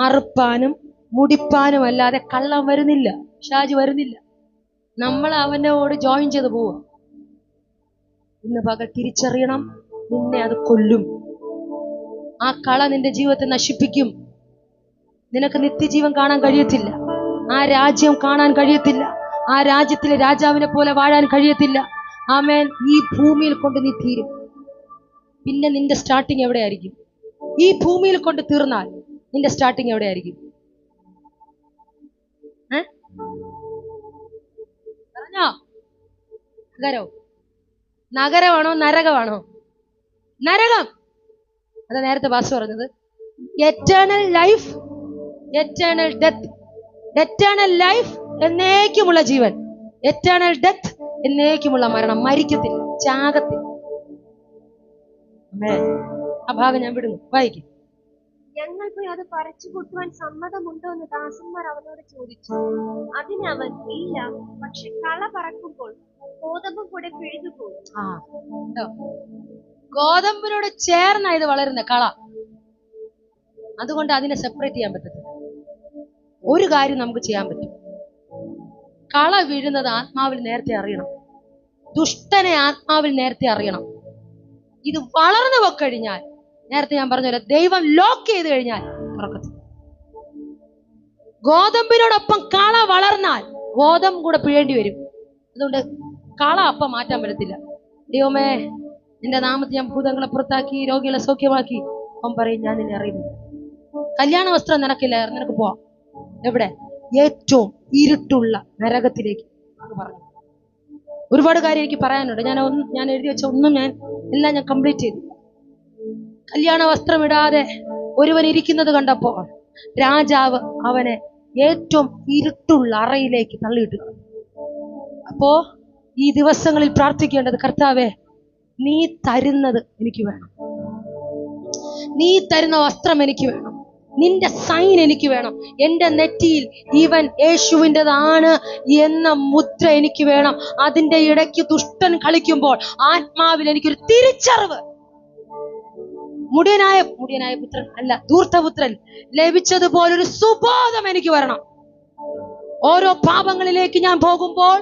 അറുപ്പാനും മുടിപ്പാനും അല്ലാതെ കള്ളം വരുന്നില്ല, ഷാജി വരുന്നില്ല. നമ്മൾ അവനോട് ജോയിൻ ചെയ്ത് പോവുക. ഇന്ന് പകൽ തിരിച്ചറിയണം, നിന്നെ അത് കൊല്ലും. ആ കള നിന്റെ ജീവിതത്തെ നശിപ്പിക്കും. നിനക്ക് നിത്യജീവൻ കാണാൻ കഴിയത്തില്ല, ആ രാജ്യം കാണാൻ കഴിയത്തില്ല, ആ രാജ്യത്തിലെ രാജാവിനെ പോലെ വാഴാൻ കഴിയത്തില്ല. ആമേൻ. ഈ ഭൂമിയിൽ കൊണ്ട് നീ തീരും. പിന്നെ നിന്റെ സ്റ്റാർട്ടിങ് എവിടെയായിരിക്കും? ഈ ഭൂമിയിൽ കൊണ്ട് തീർന്നാൽ നിന്റെ സ്റ്റാർട്ടിങ് എവിടെയായിരിക്കും? പറഞ്ഞോ? നഗരമാണോ നരകമാണോ? നരകം. അതാ നേരത്തെ പാസ്റ്റർ പറഞ്ഞത്, eternal life, eternal death. Eternal life എന്നേക്കുമുള്ള ജീവൻ, എറ്റേണൽ ഡെത്ത് എന്നേക്കുമുള്ള മരണം. മരിക്കത്തില്ല, ചാകത്തില്ല. ആ ഭാഗം ഞാൻ വിടുന്നു. വായിക്കും. ഞങ്ങൾ പോയി അത് പറിച്ചു കൂട്ടുവാൻ സമ്മതമുണ്ടോ എന്ന് ദാസന്മാർ അവനോട് ചോദിച്ചു. അതിനവൻ, ഇല്ല, പക്ഷെ കള പറക്കുമ്പോൾ ഗോതമ്പും കൂടെ പിഴുതുപോകും. ഗോതമ്പിനോട് ചേർന്ന ഇത് വളരുന്ന കള, അതുകൊണ്ട് അതിനെ സെപ്പറേറ്റ് ചെയ്യാൻ പറ്റത്തില്ല. ഒരു കാര്യം നമുക്ക് ചെയ്യാൻ പറ്റും, കള വീഴുന്നത് ആത്മാവിൽ നേരത്തെ അറിയണം. ദുഷ്ടനെ ആത്മാവിൽ നേരത്തെ അറിയണം. ഇത് വളർന്നു പോക്കഴിഞ്ഞാൽ, നേരത്തെ ഞാൻ പറഞ്ഞ പോലെ ദൈവം ലോക്ക് ചെയ്ത് കഴിഞ്ഞാൽ തുറക്കത്തില്ല. ഗോതമ്പിനോടൊപ്പം കള വളർന്നാൽ ഗോതമ്പ് കൂടെ പിഴേണ്ടി വരും. അതുകൊണ്ട് കള അപ്പം മാറ്റാൻ പറ്റത്തില്ല. ദൈവമേ, നിന്റെ നാമത്തിൽ ഞാൻ ഭൂതങ്ങളെ പുറത്താക്കി, രോഗികളെ സൗഖ്യമാക്കി. അവൻ പറയും, ഞാൻ നിന്നെ അറിയുന്നു. കല്യാണ വസ്ത്രം നിനക്കില്ല, നിനക്ക് പോവാം. എവിടെ? ഏറ്റവും ഇരുട്ടുള്ള നരകത്തിലേക്ക് പറഞ്ഞു. ഒരുപാട് കാര്യം എനിക്ക് പറയാനുണ്ട്. ഞാൻ എഴുതി വെച്ച ഒന്നും എല്ലാം ഞാൻ കംപ്ലീറ്റ് ചെയ്തു. കല്യാണ വസ്ത്രം ഇടാതെ ഒരുവൻ ഇരിക്കുന്നത് കണ്ടപ്പോൾ രാജാവ് അവനെ ഏറ്റവും ഇരുട്ടുള്ള അറയിലേക്ക് തള്ളിയിട്ടു. അപ്പോ ഈ ദിവസങ്ങളിൽ പ്രാർത്ഥിക്കേണ്ടത്, കർത്താവേ, നീ തരുന്നത് എനിക്ക് വേണം, നീ തരുന്ന വസ്ത്രം എനിക്ക് വേണം, നിന്റെ സൈൻ എനിക്ക് വേണം, എന്റെ നെറ്റിയിൽ ഇവൻ യേശുവിൻ്റെതാണ് എന്ന മുദ്ര എനിക്ക് വേണം. അതിന്റെ ഇടയ്ക്ക് ദുഷ്ടൻ കളിക്കുമ്പോൾ ആത്മാവിൽ എനിക്കൊരു തിരിച്ചറിവ്, മുടിയനായ പുത്രൻ അല്ല, ധൂർത്തപുത്രൻ ലഭിച്ചതുപോലൊരു സുബോധം എനിക്ക് വരണം. ഓരോ പാപങ്ങളിലേക്ക് ഞാൻ പോകുമ്പോൾ,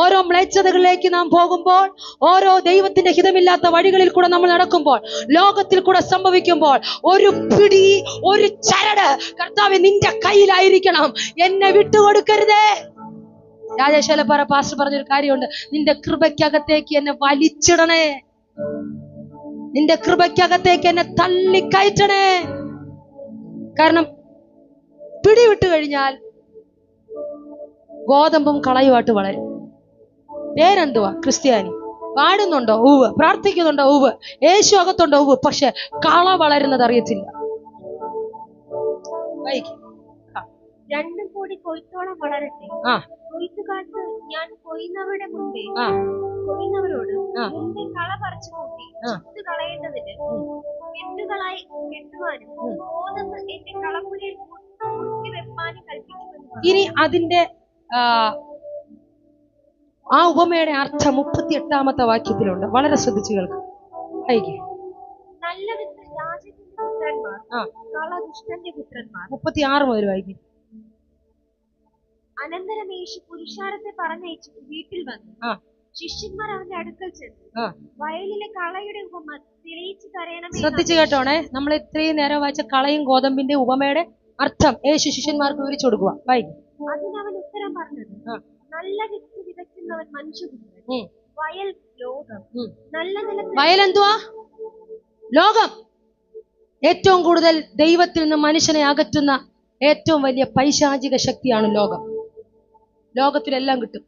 ഓരോ മ്ലേച്ഛതകളിലേക്ക് നാം പോകുമ്പോൾ, ഓരോ ദൈവത്തിന്റെ ഹിതമില്ലാത്ത വഴികളിൽ കൂടെ നമ്മൾ നടക്കുമ്പോൾ, ലോകത്തിൽ കൂടെ സംഭവിക്കുമ്പോൾ, ഒരു പിടി, ഒരു ചരട് കർത്താവേ നിന്റെ കയ്യിലായിരിക്കണം. എന്നെ വിട്ടുകൊടുക്കരുതേ. രാജേശ്വരപ്പാറ പാസ്റ്റർ പറഞ്ഞൊരു കാര്യമുണ്ട്, നിന്റെ കൃപയ്ക്കകത്തേക്ക് എന്നെ വലിച്ചിടണേ, നിന്റെ കൃപയ്ക്കകത്തേക്ക് എന്നെ തള്ളിക്കയറ്റണേ. കാരണം പിടിവിട്ട് കഴിഞ്ഞാൽ ഗോതമ്പും കളയുമായിട്ട് വളരും. പേരെന്തുവാ? ക്രിസ്ത്യാനി. പാടുന്നുണ്ടോ? ഉവ്. പ്രാർത്ഥിക്കുന്നുണ്ടോ? ഉവ്. യേശു അകത്തുണ്ടോ? ഉവ്. പക്ഷെ കള വളരുന്നത് അറിയത്തില്ല. രണ്ടും കൂടി കൊയ്ത്തോളം വളരട്ടെ. കൊയ്ത്തുകാലത്ത് ഞാൻ കൊയ്യുന്നവരുടെ മുമ്പേ കൊയ്യുന്നവരോട് മുമ്പേ കള പറിച്ചു കൂട്ടി ചുറ്റ് കളയേണ്ടതിന് കെട്ടുകളായി കെട്ടുവാനും ഗോതമ്പ് എന്റെ കളപ്പുരയിൽ മുക്കി വെപ്പാനും കൽപ്പിക്കുമെന്ന്. ഇനി അതിന്റെ ആ ഉപമയുടെ അർത്ഥം 38-ാമത്തെ വാക്യത്തിലുണ്ട്. വളരെ ശ്രദ്ധിച്ചു കേൾക്കാം. നല്ല വിത്ത് രാജ്യത്തിന്റെ പുത്രന്മാർ, കള ദുഷ്ടന്റെ പുത്രന്മാർ. 36 മുതൽ വായിക്കും. അനന്തരം യേശു പുരുഷാരത്തെ പറഞ്ഞയച്ചു വീട്ടിൽ വന്നു. ശിഷ്യന്മാർ അവന്റെ അടുക്കൽ ചെന്നു വയലിലെ കളയുടെ ഉപമ തെളിയിച്ചു തരയണമേ. ശ്രദ്ധിച്ചു കേട്ടോണേ. നമ്മൾ ഇത്രയും നേരം വായിച്ച കളയും ഗോതമ്പിന്റെ ഉപമയുടെ അർത്ഥം യേശു ശിഷ്യന്മാർക്ക് വിവരിച്ചു കൊടുക്കുക. വായിക്കും. അതിനവൻ ഉത്തരം പറഞ്ഞത്, നല്ല വിത്ത് വിതയ്ക്കുന്നവൻ മനുഷ്യപുത്രൻ, വയൽ ലോകം. നല്ല നിലത്ത് വയൽ എന്തുവാ? ലോകം. ഏറ്റവും കൂടുതൽ ദൈവത്തിൽ നിന്ന് മനുഷ്യനെ അകറ്റുന്ന ഏറ്റവും വലിയ പൈശാചിക ശക്തിയാണ് ലോകം. ലോകത്തിലെല്ലാം കിട്ടും.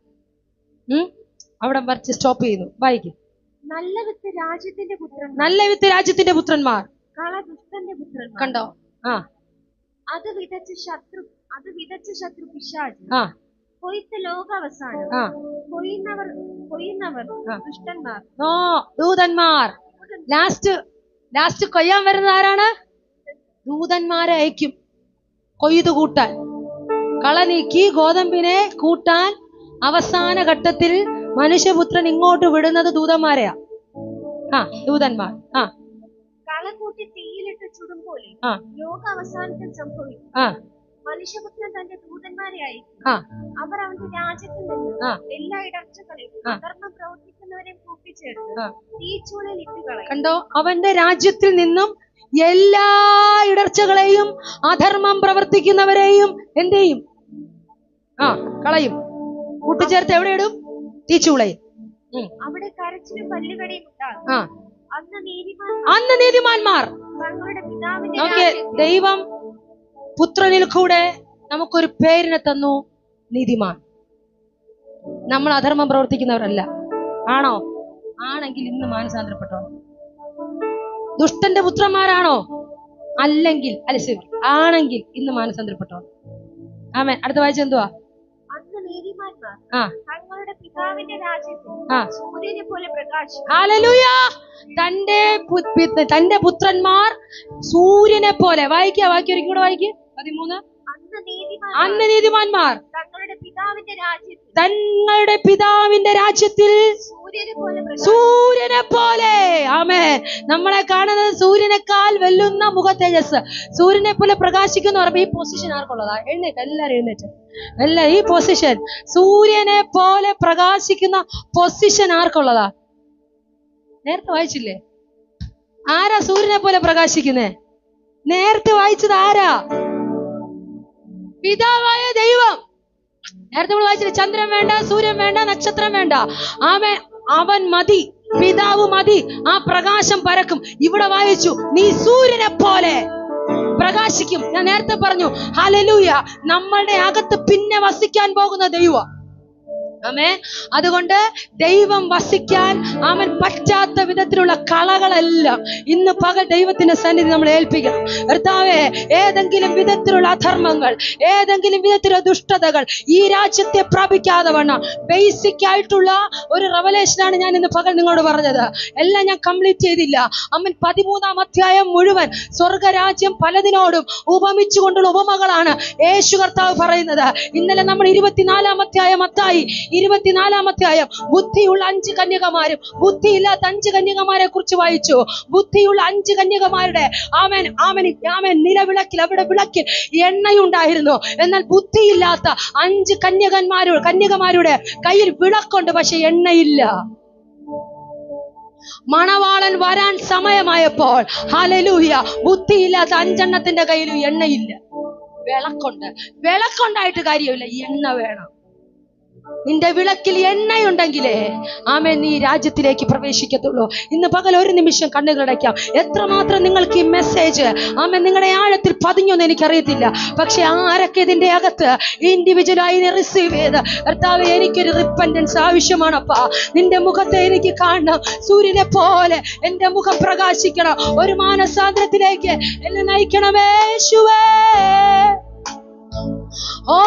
അവിടെ വരച്ച് സ്റ്റോപ്പ് ചെയ്യുന്നു. വായിക്കും. നല്ല വിത്ത് രാജ്യത്തിന്റെ പുത്രന്മാർ, നല്ല വിത്ത് രാജ്യത്തിന്റെ പുത്രന്മാർ, കള ദുഷ്ടന്റെ പുത്രന്മാർ. കണ്ടോ? അത് വിതച്ച ശത്രു പിശാച്. കൊയ്ത്ത് ലോകാവസാനം. കൊയ്യുന്നവർ ദുഷ്ടന്മാർ, ദൂതന്മാർ. ലാസ്റ്റ് കൊയ്യാൻ വരുന്നത് ആരാണ്? ദൂതന്മാരെ അയക്കും കൊയ്തു കൂട്ടാൻ. കള നീക്കി ഗോതമ്പിനെ കൂട്ടാൻ അവസാന ഘട്ടത്തിൽ മനുഷ്യപുത്രൻ ഇങ്ങോട്ട് വിടുന്നത് ദൂതന്മാരെയാ. ദൂതന്മാർ. കള കൂട്ടി തീയിലിട്ട് ചുടും പോലെ ലോകാവസാനത്തിൽ സംഭവിക്കും. മനുഷ്യപുത്രൻ തന്റെ ദൂതന്മാരെ അയക്കും. അവർ അവന്റെ രാജ്യത്തിൽ നിന്ന് എല്ലാ ഇടർച്ചകളെയും അധർമ്മം പ്രവർത്തിക്കുന്നവരെയും കൂട്ടിച്ചേർത്ത് തീച്ചൂളയിൽ ഇട്ടുകളയും. കണ്ടോ? അവന്റെ രാജ്യത്തിൽ നിന്നും എല്ലാ ഇടർച്ചകളെയും അധർമ്മം പ്രവർത്തിക്കുന്നവരെയും എന്ത് ചെയ്യും? കളയും. കൂട്ടിച്ചേർത്ത് എവിടെ ഇടും? തീച്ചൂളയിൽ. അവിടെ കരച്ചിലും പല്ലുകടിയും ഉണ്ടാകും. അന്ന് നീതിമാന്മാർ തങ്ങളുടെ പിതാവിന്റെ ദൈവം പുത്രനിൽ കൂടെ നമുക്കൊരു പേരിനെ തന്നു, നീതിമാൻ. നമ്മൾ അധർമ്മം പ്രവർത്തിക്കുന്നവരല്ല. ആണോ? ആണെങ്കിൽ ഇന്ന് മാനസാന്തരപ്പെട്ടോ. ദുഷ്ടന്റെ പുത്രന്മാരാണോ? അല്ലെങ്കിൽ ആണെങ്കിൽ ഇന്ന് മാനസാന്തരപ്പെട്ടോ. ആമേൻ. അടുത്ത വായിച്ച എന്തുവാ? തങ്ങളുടെ പിതാവിന്റെ രാജ്യത്തിൽ സൂര്യനെ പോലെ പ്രകാശിക്കും. ഹല്ലേലൂയ. തന്റെ പുത്രന്മാർ സൂര്യനെ പോലെ. വായിക്കുക. വാക്യം ഒരിക്കൽ കൂടെ വായിക്കുക. 13. അന്ന് നീതിമാന്മാർ തങ്ങളുടെ പിതാവിന്റെ രാജ്യത്തിൽ സൂര്യനെ പോലെ. ആമേൻ. നമ്മളെ കാണുന്നത് സൂര്യനേക്കാൾ വെല്ലുന്ന മുഖ തേജസ്, സൂര്യനെ പോലെ പ്രകാശിക്കുന്ന പറയുമ്പോ ഈ പൊസിഷൻ ആർക്കുള്ളതാ? എഴുന്നേറ്റ്, എല്ലാരും എഴുന്നേറ്റ്. ഈ പൊസിഷൻ, സൂര്യനെ പോലെ പ്രകാശിക്കുന്ന പൊസിഷൻ ആർക്കുള്ളതാ? നേരത്തെ വായിച്ചില്ലേ? ആരാ സൂര്യനെ പോലെ പ്രകാശിക്കുന്നേ? നേരത്തെ വായിച്ചത് ആരാ? പിതാവായ ദൈവം. നേരത്തെ നമ്മൾ വായിച്ചില്ലേ? ചന്ദ്രൻ വേണ്ട, സൂര്യൻ വേണ്ട, നക്ഷത്രം വേണ്ട. അവൻ മതി, പിതാവ് മതി. ആ പ്രകാശം പരക്കും. ഇവിടെ വായിച്ചു, നീ സൂര്യനെ പോലെ പ്രകാശിക്കും. ഞാൻ നേരത്തെ പറഞ്ഞു, ഹല്ലേലൂയ. നമ്മളുടെ അകത്ത് പിന്നെ വസിക്കാൻ പോകുന്ന ദൈവം. ആമേൻ. അതുകൊണ്ട് ദൈവം വസിക്കാൻ അവൻ പറ്റാത്ത വിധത്തിലുള്ള കളകളെല്ലാം ഇന്ന് പകൽ ദൈവത്തിന്റെ സന്നിധി നമ്മൾ ഏൽപ്പിക്കണം. കർത്താവേ, ഏതെങ്കിലും വിധത്തിലുള്ള അധർമ്മങ്ങൾ, ഏതെങ്കിലും വിധത്തിലുള്ള ദുഷ്ടതകൾ ഈ രാജ്യത്തെ പ്രാപിക്കാതെ വണ്ണം ബേസിക് ആയിട്ടുള്ള ഒരു റെവലേഷനാണ് ഞാൻ ഇന്ന് പകൽ നിങ്ങളോട് പറഞ്ഞത്. എല്ലാം ഞാൻ കംപ്ലീറ്റ് ചെയ്തില്ല. അമ്മൻ 13-ാം അധ്യായം മുഴുവൻ സ്വർഗരാജ്യം പലതിനോടും ഉപമിച്ചുകൊണ്ടുള്ള ഉപമകളാണ് യേശു കർത്താവ് പറയുന്നത്. ഇന്നലെ നമ്മൾ 24-ാം അധ്യായം മത്തായി 24-ാമത്തെ ആയം ബുദ്ധിയുള്ള 5 കന്യകമാരും ബുദ്ധിയില്ലാത്ത 5 കന്യകമാരെ കുറിച്ച് വായിച്ചു. ബുദ്ധിയുള്ള 5 കന്യകമാരുടെ ആമൻ നിലവിളക്കിൽ, അവിടെ വിളക്കിൽ എണ്ണയുണ്ടായിരുന്നു. എന്നാൽ ബുദ്ധിയില്ലാത്ത 5 കന്യകമാരുടെ കയ്യിൽ വിളക്കുണ്ട്, പക്ഷെ എണ്ണയില്ല. മണവാളൻ വരാൻ സമയമായപ്പോൾ ഹല്ലേലൂയ, ബുദ്ധിയില്ലാത്ത 5 എണ്ണത്തിന്റെ കയ്യിലും എണ്ണയില്ല. വിളക്കുണ്ടായിട്ട് കാര്യമില്ല, എണ്ണ വേണം. നിന്റെ വിളക്കിൽ എണ്ണയുണ്ടെങ്കിലേ ആമേൻ നീ രാജ്യത്തിലേക്ക് പ്രവേശിക്കത്തുള്ളൂ. ഇന്ന് പകൽ ഒരു നിമിഷം കണ്ണുകളടയ്ക്കാം. എത്രമാത്രം നിങ്ങൾക്ക് ഈ മെസ്സേജ് ആമേൻ നിങ്ങളുടെ ആഴത്തിൽ പതിഞ്ഞൊന്നും എനിക്കറിയത്തില്ല. പക്ഷെ ആരൊക്കെ ഇതിന്റെ അകത്ത് ഇൻഡിവിജ്വലായി റിസീവ് ചെയ്ത് കർത്താവേ എനിക്കൊരു റിപ്പന്റൻസ് ആവശ്യമാണപ്പാ, നിന്റെ മുഖത്തെ എനിക്ക് കാണണം, സൂര്യനെ പോലെ എന്റെ മുഖം പ്രകാശിക്കണം, ഒരു മാനസാന്തരത്തിലേക്ക് എന്നെ നയിക്കണമേ യേശുവേ. ഓ